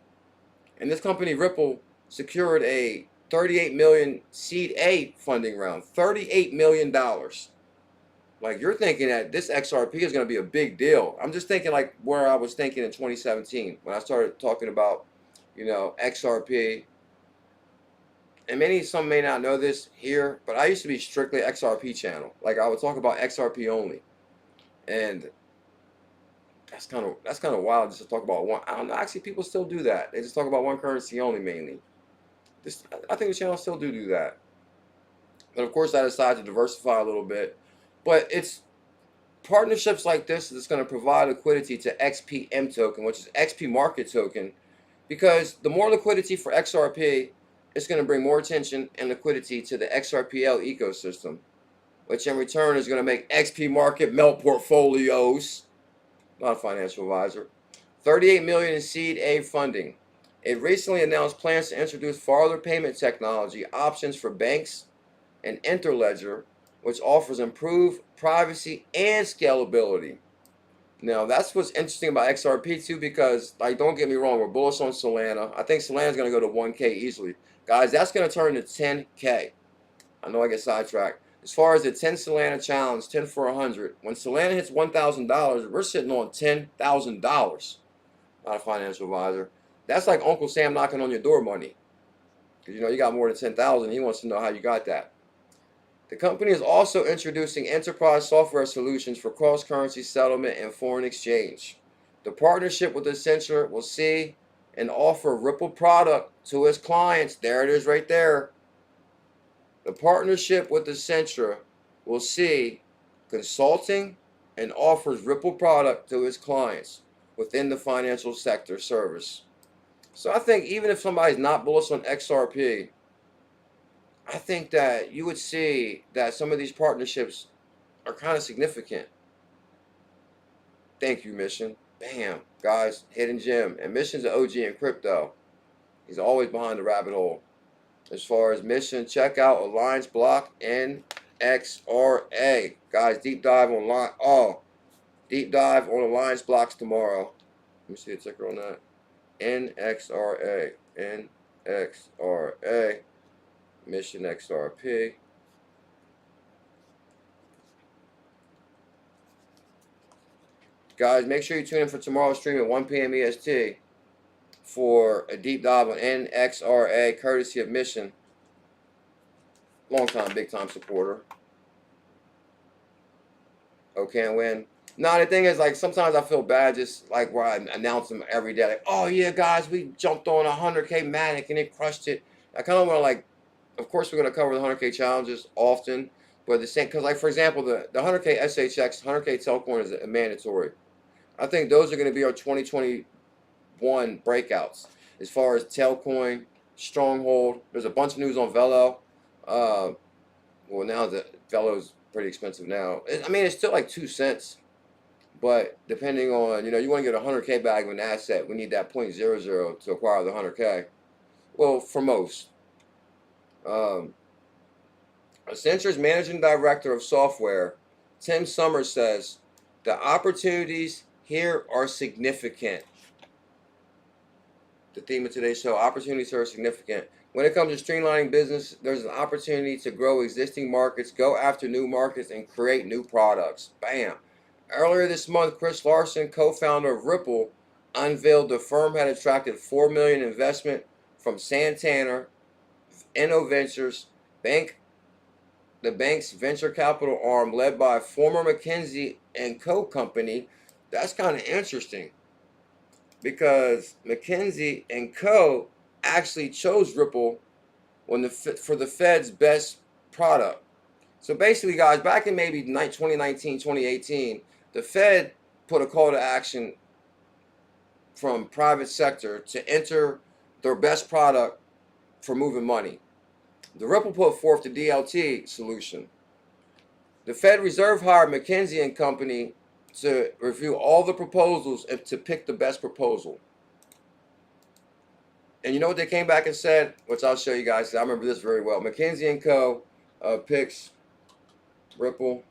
[SPEAKER 3] and this company Ripple secured a $38 million Seed A funding round. $38 million. Like, you're thinking that this XRP is going to be a big deal. I'm just thinking like where I was thinking in 2017 when I started talking about, you know, XRP. And some may not know this here, but I used to be strictly XRP channel. Like, I would talk about XRP only, and that's kind of wild just to talk about one. I don't know. Actually, people still do that. They just talk about one currency only mainly. I think the channel still do that. But of course, I decided to diversify a little bit. But it's partnerships like this that's going to provide liquidity to XPM token, which is XPMARKET token, because the more liquidity for XRP, it's going to bring more attention and liquidity to the XRPL ecosystem, which in return is going to make XPMARKET melt portfolios. Not a financial advisor. $38 million in Seed A funding. It recently announced plans to introduce farther payment technology options for banks and Interledger, which offers improved privacy and scalability. Now, that's what's interesting about XRP too, because, like, don't get me wrong, we're bullish on Solana. I think Solana's going to go to 1K easily. Guys, that's going to turn to 10K. I know I get sidetracked. As far as the 10 Solana challenge, 10 for 100, when Solana hits $1,000, we're sitting on $10,000. Not a financial advisor. That's like Uncle Sam knocking on your door money. Because, you know, you got more than 10,000. He wants to know how you got that. The company is also introducing enterprise software solutions for cross-currency settlement and foreign exchange. The partnership with Accenture will see and offer Ripple product to its clients. There it is right there. The partnership with Accenture will see consulting and offers Ripple product to its clients within the financial sector service. So I think even if somebody's not bullish on XRP, I think that you would see that some of these partnerships are kind of significant. Thank you, Mission. Bam, guys, hidden gem. And Mission's an OG in crypto. He's always behind the rabbit hole. As far as Mission, check out Alliance Block NXRA. Guys, deep dive on Alliance Blocks tomorrow. Let me see the ticker on that. NXRA. NXRA. Mission XRP. Guys, make sure you tune in for tomorrow's stream at 1 p.m. EST for a deep dive on NXRA, courtesy of Mission. Long time, big time supporter. Oh, can't win. Nah, the thing is, like, sometimes I feel bad just like where I announce them every day. Like, oh yeah, guys, we jumped on a 100K Matic and it crushed it. I kind of want to, like, of course, we're going to cover the 100K challenges often, but the same, because, like, for example, the 100K SHX, 100K Telcoin is a mandatory. I think those are going to be our 2021 breakouts. As far as Telcoin, Stronghold, there's a bunch of news on Velo. Well, now the Velo is pretty expensive now. I mean, it's still like 2 cents, but depending on, you know, you want to get a 100K bag of an asset, we need that 0.00 to acquire the 100K. Well, for most. Accenture's managing director of software, Tim Summers, says the opportunities here are significant. the theme of today's show. Opportunities are significant. When it comes to streamlining business, there's an opportunity to grow existing markets, go after new markets, and create new products. Bam. Earlier this month, Chris Larson, co-founder of Ripple, unveiled the firm had attracted $4 million investment from Santander, InnoVentures, the bank's venture capital arm led by a former McKinsey & Co. company. That's kind of interesting because McKinsey & Co. actually chose Ripple for the Fed's best product. So basically, guys, back in maybe 2019, 2018, the Fed put a call to action from private sector to enter their best product for moving money. The Ripple put forth the DLT solution. The Fed Reserve hired McKinsey & Company to review all the proposals and to pick the best proposal. And you know what they came back and said, which I'll show you guys. I remember this very well. McKinsey & Co. Picks Ripple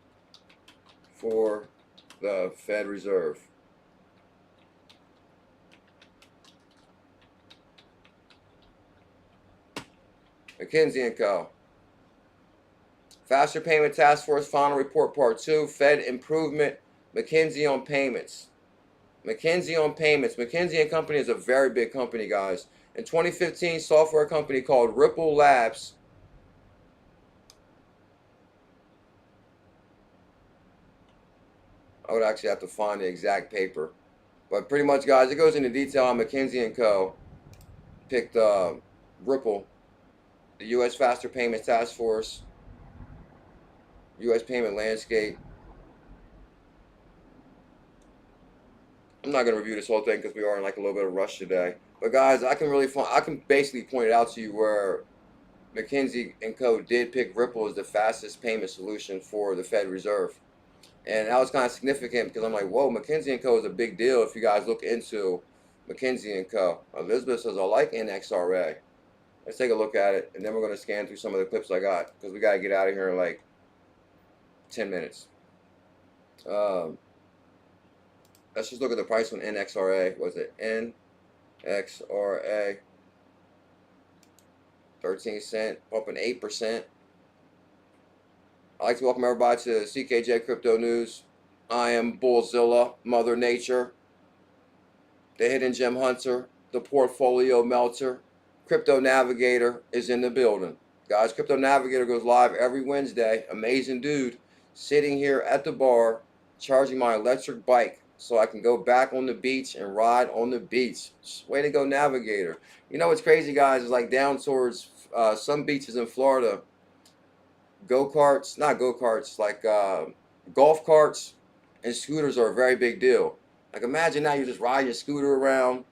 [SPEAKER 3] for the Fed Reserve. McKinsey & Co. Faster Payment Task Force Final Report Part 2. Fed Improvement. McKinsey on Payments. McKinsey on Payments. McKinsey & Company is a very big company, guys. In 2015, software company called Ripple Labs I would actually have to find the exact paper. But pretty much, guys, it goes into detail on McKinsey & Co. Picked Ripple, the U.S. Faster Payments Task Force, U.S. Payment Landscape. I'm not going to review this whole thing because we are in like a little bit of a rush today. But guys, I can basically point it out to you where McKinsey & Co. did pick Ripple as the fastest payment solution for the Fed Reserve. And that was kind of significant because I'm like, whoa, McKinsey & Co. is a big deal if you guys look into McKinsey & Co. Elizabeth says, I like NXRA. Let's take a look at it, and then we're going to scan through some of the clips I got because we got to get out of here in like 10 minutes. Let's just look at the price on NXRA. Was it NXRA? 13 cents, up an 8%. I'd like to welcome everybody to CKJ Crypto News. I am Bullzilla, Mother Nature, the Hidden Gem Hunter, the Portfolio Melter. Crypto Navigator is in the building. Guys, Crypto Navigator goes live every Wednesday. Amazing dude, sitting here at the bar, charging my electric bike so I can go back on the beach and ride on the beach. Way to go, Navigator. You know what's crazy, guys, is like down towards some beaches in Florida, like golf carts and scooters are a very big deal. Like imagine now you're just riding your scooter around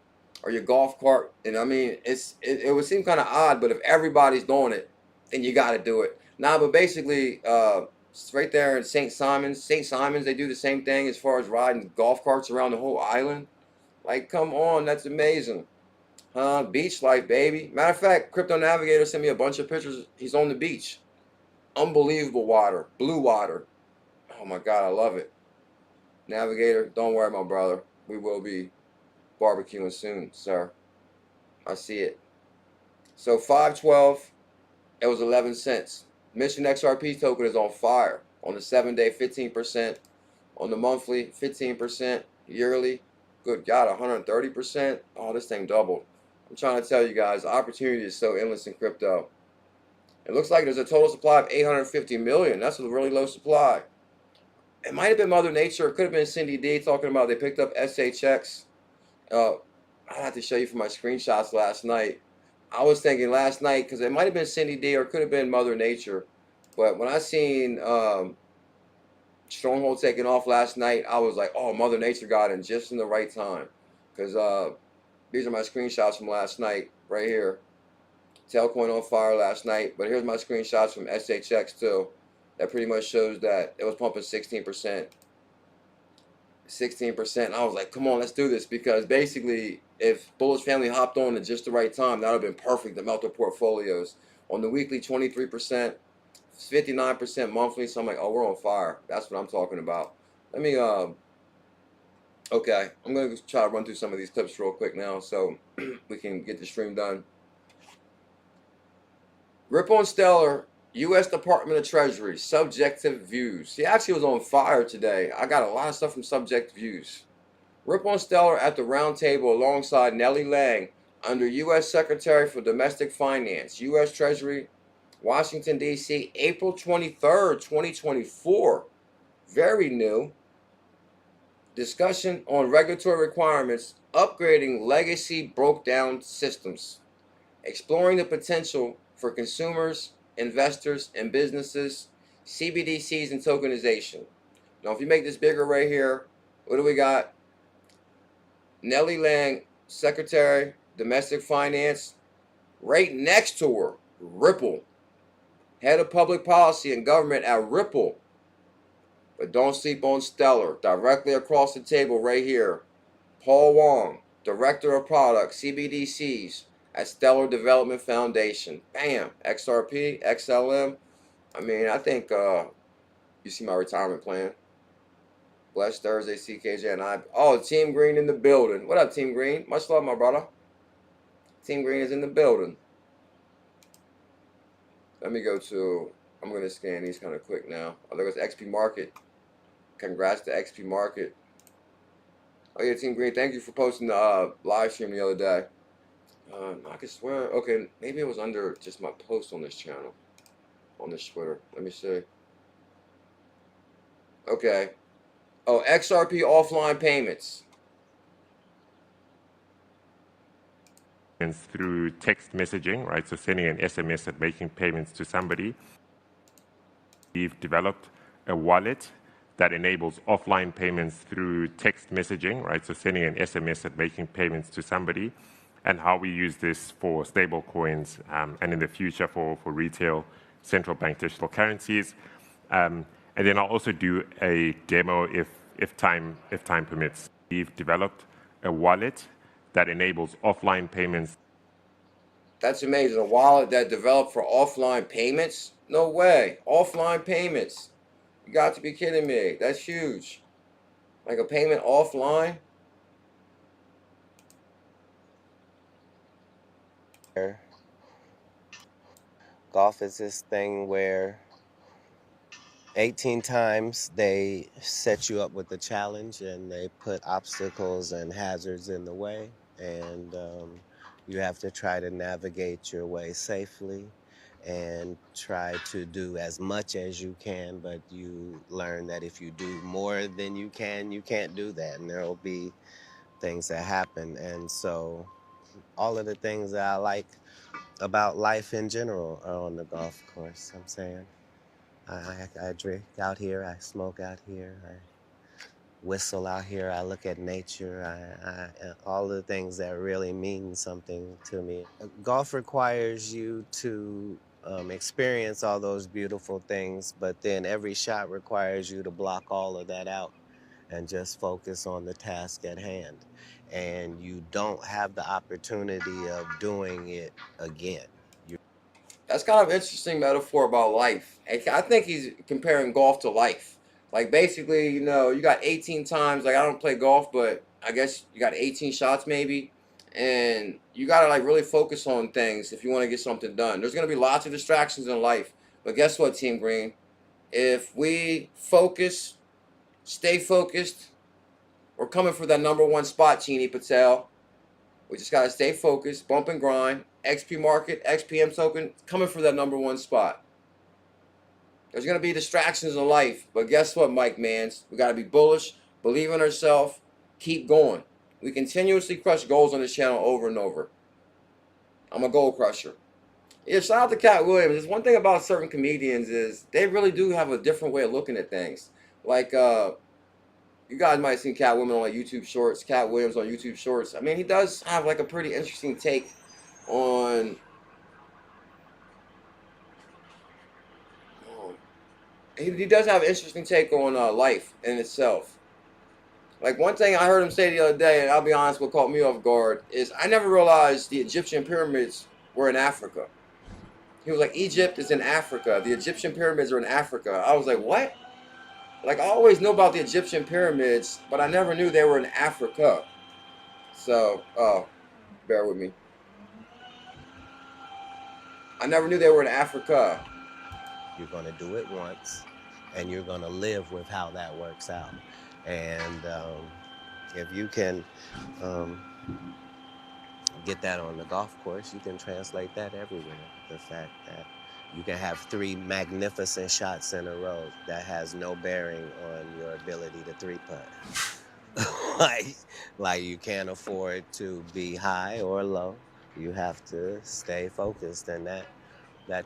[SPEAKER 3] or your golf cart, and I mean it would seem kind of odd, but if everybody's doing it, then you got to do it. Nah, but basically it's right there in St. Simons, they do the same thing as far as riding golf carts around the whole island. Like come on, that's amazing. Beach life, baby. Matter of fact, Crypto Navigator sent me a bunch of pictures. He's on the beach. Unbelievable water, blue water. Oh my God, I love it. Navigator, don't worry, my brother. We will be barbecuing soon, sir. I see it. So 512, it was 11 cents. Mission XRP token is on fire. On the 7-day, 15%. On the monthly, 15%. Yearly, good God, 130%. Oh, this thing doubled. I'm trying to tell you guys, the opportunity is so endless in crypto. It looks like there's a total supply of 850 million. That's a really low supply. It might have been Mother Nature. It could have been Cindy D talking about they picked up SHX. I'll have to show you from my screenshots last night. I was thinking last night because it might have been Cindy D or it could have been Mother Nature. But when I seen Stronghold taking off last night, I was like, oh, Mother Nature got in just in the right time. Because these are my screenshots from last night right here. Telcoin on fire last night, but here's my screenshots from SHX too. That pretty much shows that it was pumping 16%. 16%. I was like, come on, let's do this, because basically, if Bullish family hopped on at just the right time, that would have been perfect to melt their portfolios. On the weekly, 23%, 59% monthly. So I'm like, oh, we're on fire. That's what I'm talking about. Let me Okay, I'm going to try to run through some of these clips real quick now so we can get the stream done. Ripple and Stellar, U.S. Department of Treasury, subjective views. He actually was on fire today. I got a lot of stuff from subjective views. Ripple and Stellar at the roundtable alongside ℊ𝕤𝕤𝕤 under U.S. Secretary for Domestic Finance, U.S. Treasury, Washington, D.C., April 23rd, 2024. Very new. Discussion on regulatory requirements, upgrading legacy broke-down systems, exploring the potential for consumers, investors, and businesses, CBDCs, and tokenization. Now, if you make this bigger right here, what do we got? ℊ𝕤𝕤𝕤, Secretary, Domestic Finance. Right next to her, Ripple, Head of Public Policy and Government at Ripple. But don't sleep on Stellar. Directly across the table right here, Paul Wong, Director of Product, CBDCs at Stellar Development Foundation. Bam. XRP, XLM. I mean, I think you see my retirement plan. Blessed Thursday, CKJ and I. Oh, Team Green in the building. What up, Team Green? Much love, my brother. Team Green is in the building. Let me go to, I'm going to scan these kind of quick now. Oh, there goes XPMARKET. Congrats to XPMARKET. Oh yeah, Team Green, thank you for posting the live stream the other day. I can swear, okay, maybe it was under just my post on this channel, on this Twitter. Let me see. Okay. Oh, XRP offline payments.
[SPEAKER 7] Through text messaging, right? So sending an SMS and making payments to somebody. We've developed a wallet that enables offline payments through text messaging, right? So sending an SMS and making payments to somebody, and how we use this for stable coins and in the future for retail central bank digital currencies. And then I'll also do a demo if time permits. We've developed a wallet that enables offline payments.
[SPEAKER 3] That's amazing. A wallet that developed for offline payments? No way. Offline payments. You got to be kidding me. That's huge. Like a payment offline?
[SPEAKER 8] Golf is this thing where 18 times they set you up with a challenge and they put obstacles and hazards in the way, and you have to try to navigate your way safely and try to do as much as you can, but you learn that if you do more than you can't do that, and there will be things that happen. And so all of the things that I like about life in general are on the golf course. I'm saying I drink out here, I smoke out here, I whistle out here, I look at nature, all the things that really mean something to me. Golf requires you to experience all those beautiful things, but then every shot requires you to block all of that out and just focus on the task at hand. And you don't have the opportunity of doing it again.
[SPEAKER 3] That's kind of an interesting metaphor about life. I think he's comparing golf to life. Like basically, you know, you got 18 times, like I don't play golf, but I guess you got 18 shots maybe. And you got to like really focus on things if you want to get something done. There's going to be lots of distractions in life. But guess what, Team Green? If we focus, stay focused, we're coming for that #1 spot, Chini Patel. We just got to stay focused, bump and grind. XPMARKET, XPM token, coming for that #1 spot. There's going to be distractions in life, but guess what, Mike Mans? We got to be bullish, believe in ourselves, keep going. We continuously crush goals on this channel over and over. I'm a goal crusher. Yeah, shout out to Cat Williams. There's one thing about certain comedians is they really do have a different way of looking at things. Like, you guys might have seen Cat Williams on like YouTube Shorts, Cat Williams on YouTube Shorts. I mean, he does have like a pretty interesting take on he does have an interesting take on life in itself. Like one thing I heard him say the other day, and I'll be honest, what caught me off guard is I never realized the Egyptian pyramids were in Africa. He was like, Egypt is in Africa. The Egyptian pyramids are in Africa. I was like, what? Like, I always knew about the Egyptian pyramids, but I never knew they were in Africa. So, bear with me. I never knew they were in Africa.
[SPEAKER 8] You're going to do it once, and you're going to live with how that works out. And if you can get that on the golf course, you can translate that everywhere. The fact that you can have 3 magnificent shots in a row that has no bearing on your ability to 3-putt. like you can't afford to be high or low. You have to stay focused, and that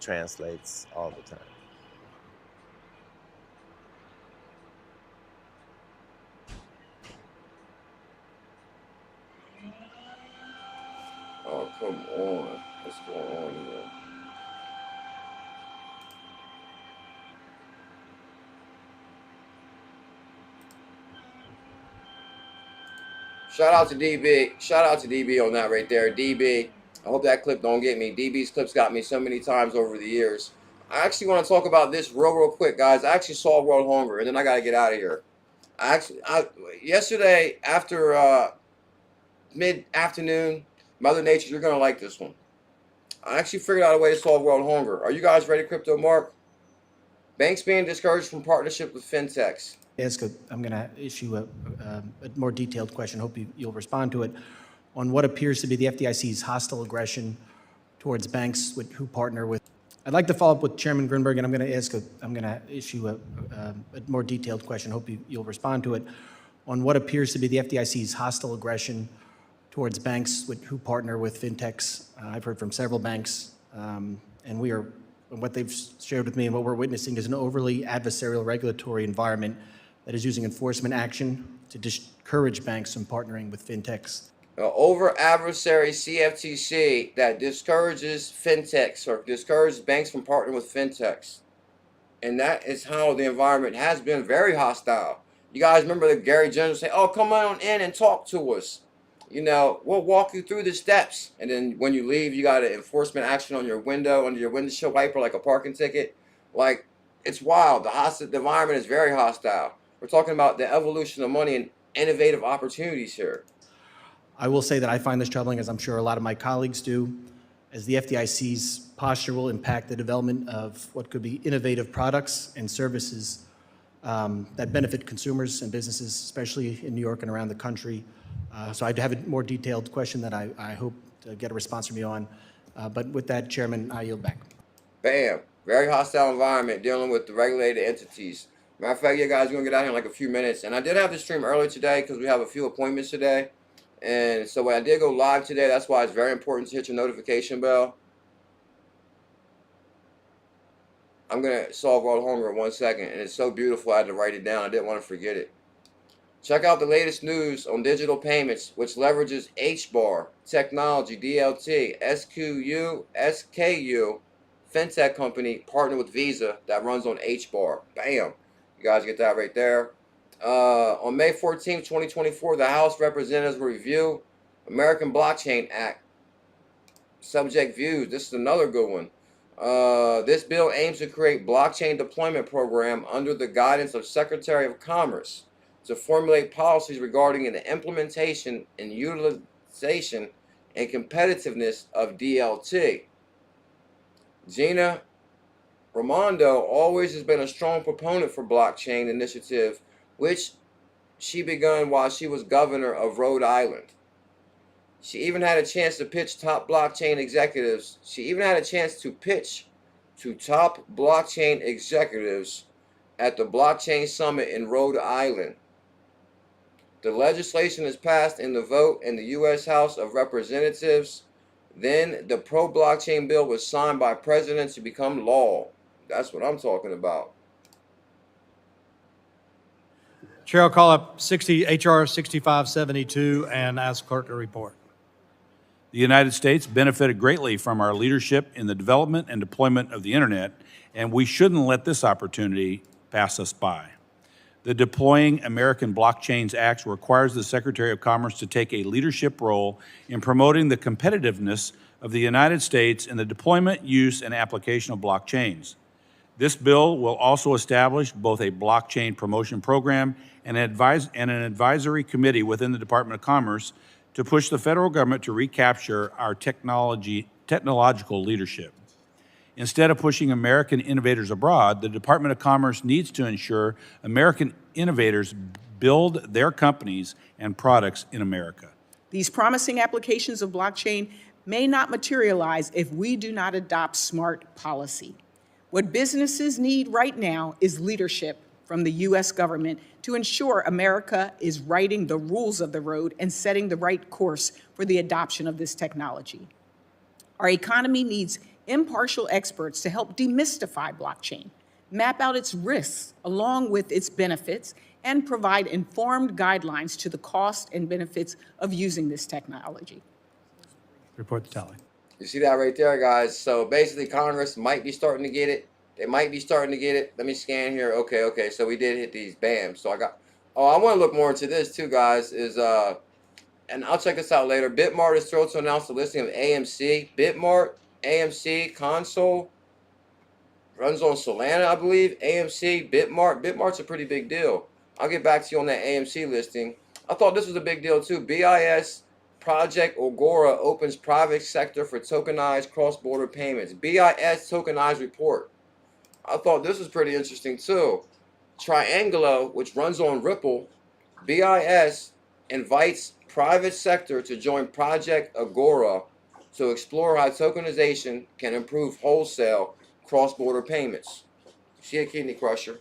[SPEAKER 8] translates all the time.
[SPEAKER 3] Oh, come on. What's going on here? Shout out to DB. Shout out to DB on that right there. DB, I hope that clip don't get me. DB's clips got me so many times over the years. I actually want to talk about this real quick, guys. I actually saw World Hunger, and then I got to get out of here. Yesterday, after mid-afternoon, Mother Nature, you're going to like this one. I actually figured out a way to solve world hunger. Are you guys ready, Crypto Mark? Banks being discouraged from partnership with fintechs.
[SPEAKER 9] I'm going to issue a more detailed question. Hope you'll respond to it on what appears to be the FDIC's hostile aggression towards banks who partner with. I'd like to follow up with Chairman Grunberg, and I'm going to issue a more detailed question. Hope you'll respond to it on what appears to be the FDIC's hostile aggression towards banks who partner with fintechs. I've heard from several banks, and what they've shared with me and what we're witnessing is an overly adversarial regulatory environment that is using enforcement action to discourage banks from partnering with fintechs.
[SPEAKER 3] Over adversary CFTC that discourages fintechs or discourages banks from partnering with fintechs. And that is how the environment has been very hostile. You guys remember that Gary Jones say, oh, come on in and talk to us. You know, we'll walk you through the steps. And then when you leave, you got an enforcement action on your window, under your windshield wiper, like a parking ticket. Like, it's wild. The environment is very hostile. We're talking about the evolution of money and innovative opportunities here.
[SPEAKER 9] I will say that I find this troubling, as I'm sure a lot of my colleagues do, as the FDIC's posture will impact the development of what could be innovative products and services that benefit consumers and businesses, especially in New York and around the country. So I have a more detailed question that I hope to get a response from you on. But with that, Chairman, I yield back.
[SPEAKER 3] Bam. Very hostile environment dealing with the regulated entities. Matter of fact, you guys are going to get out here in like a few minutes. And I did have the stream earlier today because we have a few appointments today. And so when I did go live today, that's why it's very important to hit your notification bell. I'm going to solve world hunger in 1 second. And it's so beautiful, I had to write it down. I didn't want to forget it. Check out the latest news on digital payments, which leverages HBAR, technology, DLT, SKU, fintech company partnered with Visa that runs on HBAR. Bam. You guys get that right there. On May 14, 2024, the House Representatives will review American Blockchain Act. Subject views. This is another good one. This bill aims to create blockchain deployment program under the guidance of Secretary of Commerce to formulate policies regarding the implementation and utilization and competitiveness of DLT. Gina Raimondo always has been a strong proponent for blockchain initiative, which she begun while she was governor of Rhode Island. She even had a chance to pitch top blockchain executives. She even had a chance to pitch to top blockchain executives at the Blockchain Summit in Rhode Island. The legislation is passed in the vote in the U.S. House of Representatives. Then the pro-blockchain bill was signed by presidents to become law. That's what I'm talking about.
[SPEAKER 10] Chair, I'll call up HR 6572 and ask clerk to report.
[SPEAKER 11] The United States benefited greatly from our leadership in the development and deployment of the internet, and we shouldn't let this opportunity pass us by. The Deploying American Blockchains Act requires the Secretary of Commerce to take a leadership role in promoting the competitiveness of the United States in the deployment, use, and application of blockchains. This bill will also establish both a blockchain promotion program and an advisory committee within the Department of Commerce to push the federal government to recapture our technological leadership. Instead of pushing American innovators abroad, the Department of Commerce needs to ensure American innovators build their companies and products in America.
[SPEAKER 12] These promising applications of blockchain may not materialize if we do not adopt smart policy. What businesses need right now is leadership from the U.S. government to ensure America is writing the rules of the road and setting the right course for the adoption of this technology. Our economy needs impartial experts to help demystify blockchain, map out its risks along with its benefits, and provide informed guidelines to the cost and benefits of using this technology.
[SPEAKER 10] Report the tally.
[SPEAKER 3] You see that right there, guys? So basically, Congress might be starting to get it. They might be starting to get it. Let me scan here. Okay. So we did hit these. Bam. So I got. Oh, I want to look more into this too, guys. And I'll check this out later. BitMart is thrilled to announce the listing of AMC. BitMart, AMC console runs on Solana, I believe. AMC, BitMart. BitMart's a pretty big deal. I'll get back to you on that AMC listing. I thought this was a big deal too. BIS Project Agora opens private sector for tokenized cross-border payments. BIS tokenized report. I thought this was pretty interesting too. Triangulo, which runs on Ripple, BIS invites private sector to join Project Agora to explore how tokenization can improve wholesale cross-border payments. See a kidney crusher?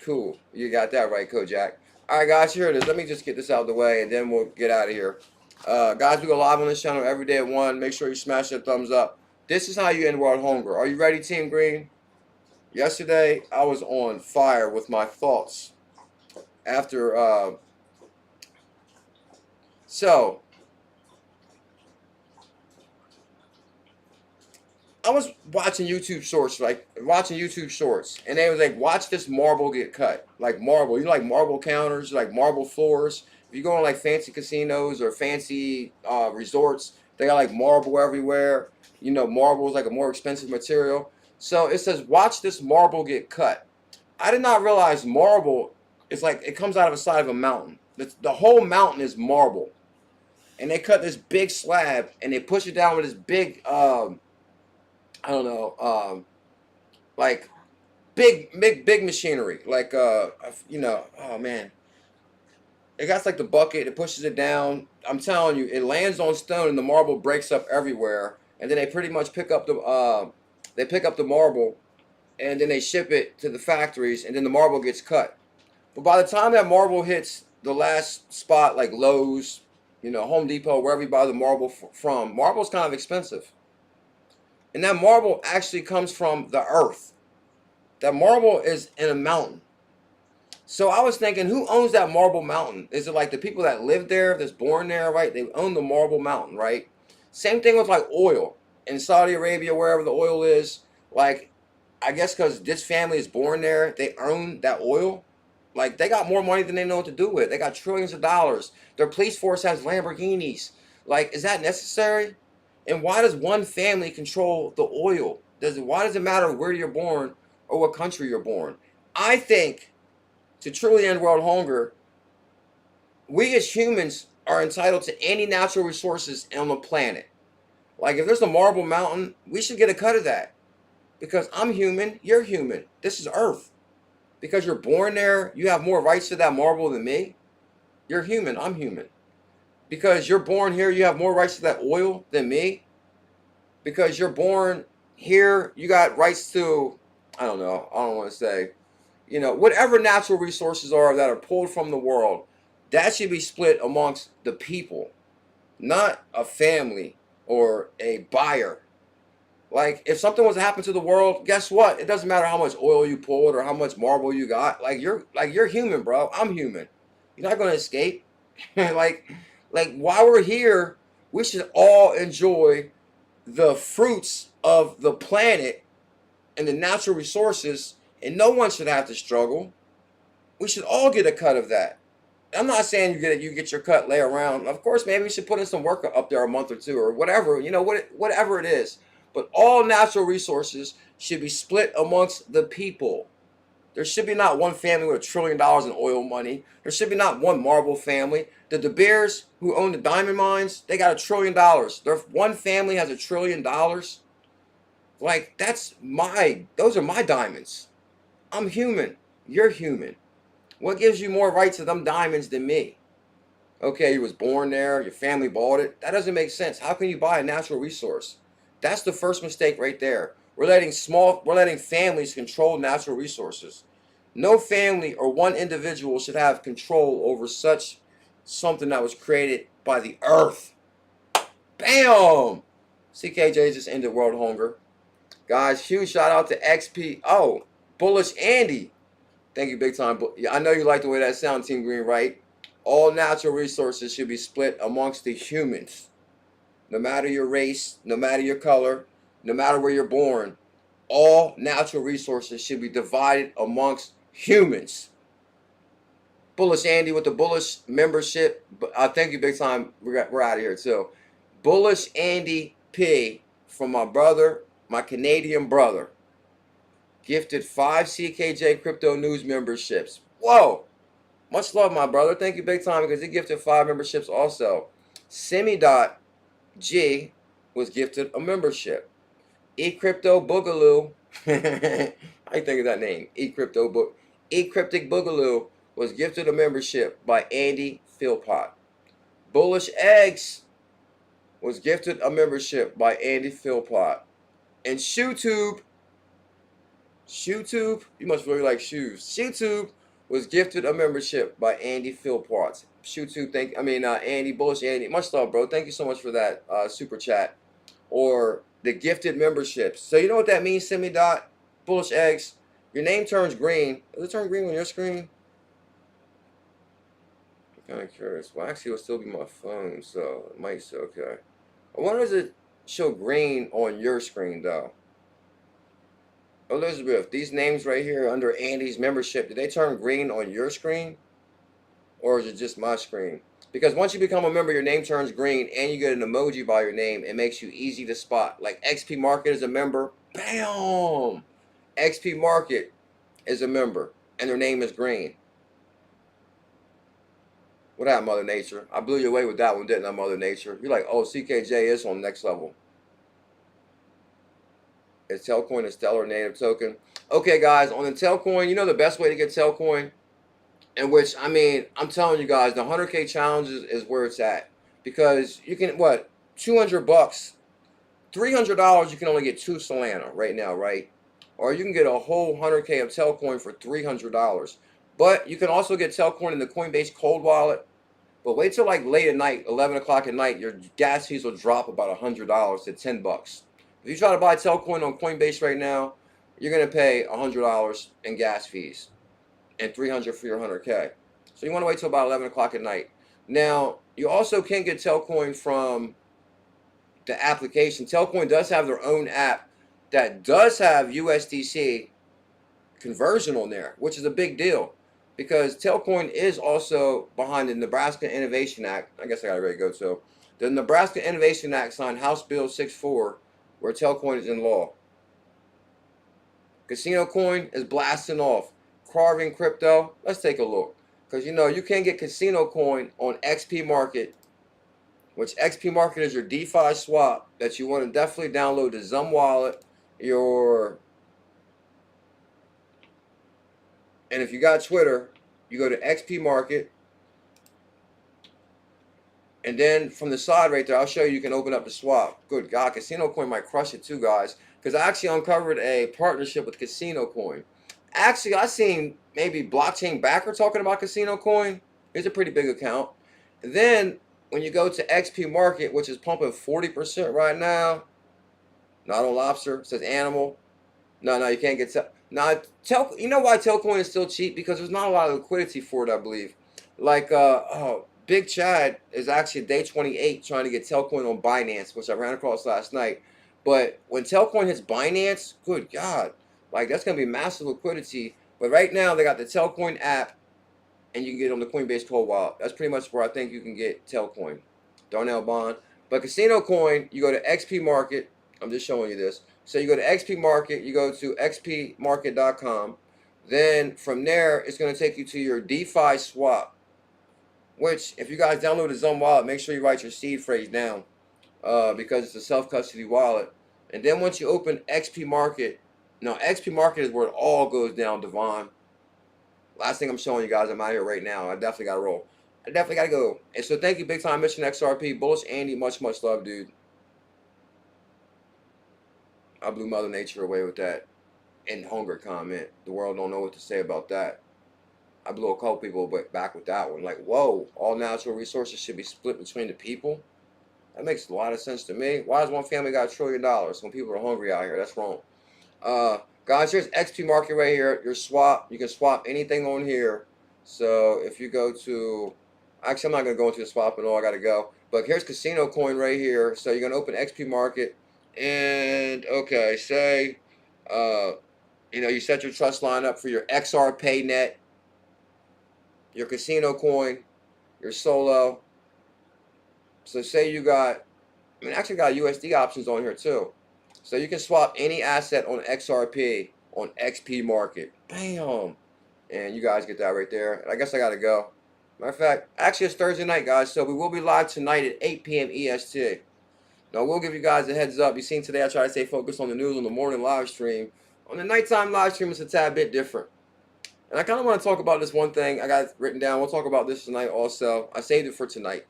[SPEAKER 3] Cool. You got that right, Kojak. All right, guys, here it is. Let me just get this out of the way, and then we'll get out of here. Guys, we go live on this channel every day at 1. Make sure you smash that thumbs up. This is how you end world hunger. Are you ready, Team Green? Yesterday, I was on fire with my thoughts after... So, I was watching YouTube shorts, and they was like, watch this marble get cut. Like marble. You know, like marble counters, like marble floors. If you go on like fancy casinos or fancy resorts, they got like marble everywhere. You know, marble is like a more expensive material. So it says, watch this marble get cut. I did not realize marble is like, it comes out of the side of a mountain. The whole mountain is marble. And they cut this big slab and they push it down with this big, I don't know, like big machinery. Like, you know, oh man. It got like the bucket, it pushes it down. I'm telling you, it lands on stone and the marble breaks up everywhere. And then they pretty much pick up the marble and then they ship it to the factories and then the marble gets cut. But by the time that marble hits the last spot, like Lowe's, you know, Home Depot, wherever you buy the marble from, marble's kind of expensive. And that marble actually comes from the earth. That marble is in a mountain. So I was thinking, who owns that marble mountain? Is it like the people that live there, that's born there, right? They own the marble mountain, right? Same thing with like oil. In Saudi Arabia, wherever the oil is, like, I guess because this family is born there, they own that oil. Like, they got more money than they know what to do with. They got trillions of dollars. Their police force has Lamborghinis. Like, is that necessary? And why does one family control the oil? Why does it matter where you're born or what country you're born? I think to truly end world hunger, we as humans are entitled to any natural resources on the planet. Like, if there's a marble mountain, we should get a cut of that. Because I'm human, you're human. This is Earth. Because you're born there, you have more rights to that marble than me. You're human, I'm human. Because you're born here, you have more rights to that oil than me. Because you're born here, you got rights to, I don't know, I don't want to say, you know, whatever natural resources are that are pulled from the world, that should be split amongst the people, not a family or a buyer. Like, if something was to happen to the world, guess what? It doesn't matter how much oil you pulled or how much marble you got. Like, you're human, bro. I'm human. You're not gonna escape. like while we're here, we should all enjoy the fruits of the planet and the natural resources, and no one should have to struggle. We should all get a cut of that. I'm not saying you get your cut, lay around. Of course, maybe we should put in some work up there a month or two or whatever, you know, whatever it is. But all natural resources should be split amongst the people. There should be not one family with $1 trillion in oil money. There should be not one Marble family. The De Beers who own the diamond mines, they got $1 trillion. Their one family has $1 trillion. Like, those are my diamonds. I'm human. You're human. What gives you more right to them diamonds than me? Okay, you was born there, your family bought it. That doesn't make sense. How can you buy a natural resource? That's the first mistake right there. We're letting families control natural resources. No family or one individual should have control over such something that was created by the earth. Bam! CKJ just ended world hunger. Guys, huge shout out to XP. Oh, Bullish Andy. Thank you, big time. I know you like the way that sounds, Team Green, right? All natural resources should be split amongst the humans. No matter your race, no matter your color, no matter where you're born, all natural resources should be divided amongst humans. Bullish Andy with the Bullish membership. Thank you, big time. We're out of here, too. Bullish Andy P from my brother, my Canadian brother, gifted 5 CKJ Crypto News memberships. Whoa! Much love, my brother. Thank you big time because he gifted 5 memberships also. Semi.G was gifted a membership. 𝕝𝕚𝕚𝕚. How you think of that name? 𝕝𝕚𝕚𝕚 was gifted a membership by Andy Philpott. Bullish Eggs was gifted a membership by Andy Philpott. And ShoeTube, you must really like shoes. ShoeTube was gifted a membership by Andy Philpott. Andy, Bullish Andy. Much love, bro. Thank you so much for that super chat. Or the gifted memberships. So you know what that means, Semi-Dot? Bullish Eggs. Your name turns green. Does it turn green on your screen? I'm kind of curious. Well, actually, it'll still be my phone, so it might say okay. I wonder, does it show green on your screen, though? Elizabeth, these names right here under Andy's membership, did they turn green on your screen? Or is it just my screen? Because once you become a member, your name turns green and you get an emoji by your name. It makes you easy to spot. Like XPMARKET is a member. Bam! XPMARKET is a member and their name is green. What happened, Mother Nature? I blew you away with that one, didn't I, Mother Nature? You're like, oh, CKJ is on next level. Is Telcoin a Stellar native token? Okay, guys, on the Telcoin, you know the best way to get Telcoin? In which, I'm telling you guys, the 100K challenge is where it's at. Because you can, $200, $300, you can only get 2 Solana right now, right? Or you can get a whole 100K of Telcoin for $300. But you can also get Telcoin in the Coinbase cold wallet. But wait till like late at night, 11 o'clock at night, your gas fees will drop about $100 to $10. If you try to buy Telcoin on Coinbase right now, you're going to pay $100 in gas fees and $300 for your 100K. So you want to wait till about 11 o'clock at night. Now, you also can get Telcoin from the application. Telcoin does have their own app that does have USDC conversion on there, which is a big deal because Telcoin is also behind the Nebraska Innovation Act. I guess I got to ready to go to. The Nebraska Innovation Act signed House Bill 6-4, where Telcoin is in law. Casino Coin is blasting off. Carving crypto. Let's take a look. Because you can get Casino Coin on XPMARKET, which XPMARKET is your DeFi swap that you want to definitely download the Zum wallet. And if you got Twitter, you go to XPMARKET. And then from the side right there, I'll show you can open up the swap. Good God, Casino Coin might crush it too, guys. Because I actually uncovered a partnership with Casino Coin. Actually, I seen maybe Blockchain Backer talking about Casino Coin. It's a pretty big account. And then when you go to XPMARKET, which is pumping 40% right now, not on Lobster, it says Animal. No, you can't get you know why Telcoin is still cheap? Because there's not a lot of liquidity for it, I believe. Like, Big Chad is actually day 28 trying to get Telcoin on Binance, which I ran across last night. But when Telcoin hits Binance, good God, like that's going to be massive liquidity. But right now they got the Telcoin app, and you can get it on the Coinbase cold wallet. That's pretty much where I think you can get Telcoin. Darnell Bond. But Casino Coin, you go to XPMARKET. I'm just showing you this. So you go to XP Market, you go to XPMARKET.com. Then from there, it's going to take you to your DeFi swap, which if you guys download the Zum wallet, make sure you write your seed phrase down because it's a self-custody wallet. And then once you open XP Market, now XP Market is where it all goes down, Devon. Last thing I'm showing you guys, I'm out here right now. I definitely got to roll. I definitely got to go. And so thank you, Big Time Mission XRP. Bullish Andy, much love, dude. I blew Mother Nature away with that in hunger comment. The world don't know what to say about that. I blew a couple people back with that one. Like, whoa, all natural resources should be split between the people? That makes a lot of sense to me. Why does one family got $1 trillion when people are hungry out here? That's wrong. Guys, here's XP Market right here. Your swap. You can swap anything on here. So if you go to... Actually, I'm not going to go into the swap and all. I got to go. But here's Casino Coin right here. So you're going to open XP Market. And, okay, say... you know, you set your trust line up for your XRPayNet, your Casino Coin, your Solo. So say you got, I mean, actually got USD options on here too. So you can swap any asset on XRP on XP Market. Bam. And you guys get that right there. And I guess I got to go. Matter of fact, actually it's Thursday night, guys. So we will be live tonight at 8 p.m. EST. Now, we'll give you guys a heads up. You've seen today I try to stay focused on the news on the morning live stream. On the nighttime live stream, it's a tad bit different. And I kind of want to talk about this one thing. I got it written down. We'll talk about this tonight also. I saved it for tonight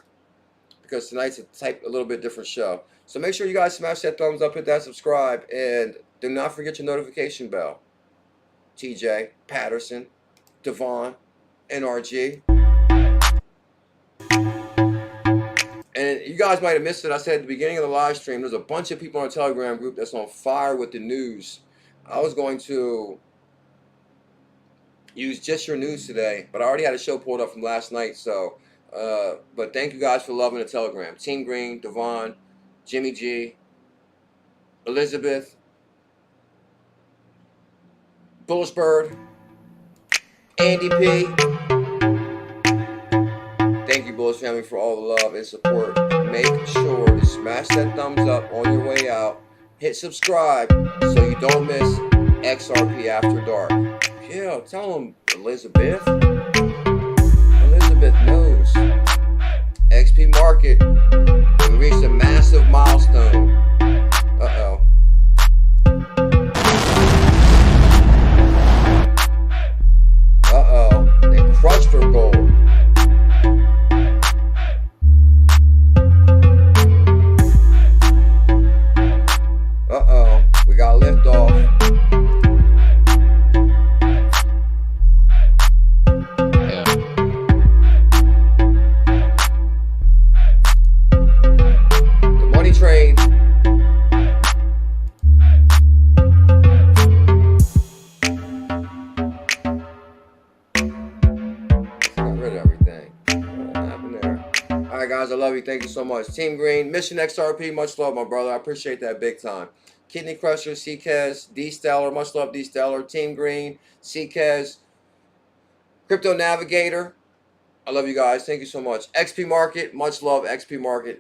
[SPEAKER 3] because tonight's a little bit different show. So make sure you guys smash that thumbs up, hit that subscribe, and do not forget your notification bell. TJ, Patterson, Devon, NRG. And you guys might have missed it. I said at the beginning of the live stream, there's a bunch of people on a Telegram group that's on fire with the news. I was going to use just your news today, but I already had a show pulled up from last night. So, but thank you guys for loving the Telegram. Team Green, Devon, Jimmy G, Elizabeth, Bullish Bird, Andy P. Thank you, Bullish family, for all the love and support. Make sure to smash that thumbs up on your way out. Hit subscribe so you don't miss XRP After Dark. Yeah, tell them, Elizabeth. Elizabeth knows. XP Market. We reached a massive milestone. Uh-oh. Uh-oh. They crushed her gold. Uh-oh. We got liftoff. Train. Got rid of everything. What happened there? Alright guys, I love you. Thank you so much. Team Green, Mission XRP, much love, my brother. I appreciate that big time. Kidney Crusher, CKez, 𝕝𝕚𝕟𝕤, much love, 𝕝𝕚𝕟𝕤. Team Green, CKez, Crypto Navigator. I love you guys. Thank you so much. XP Market, much love, XP Market.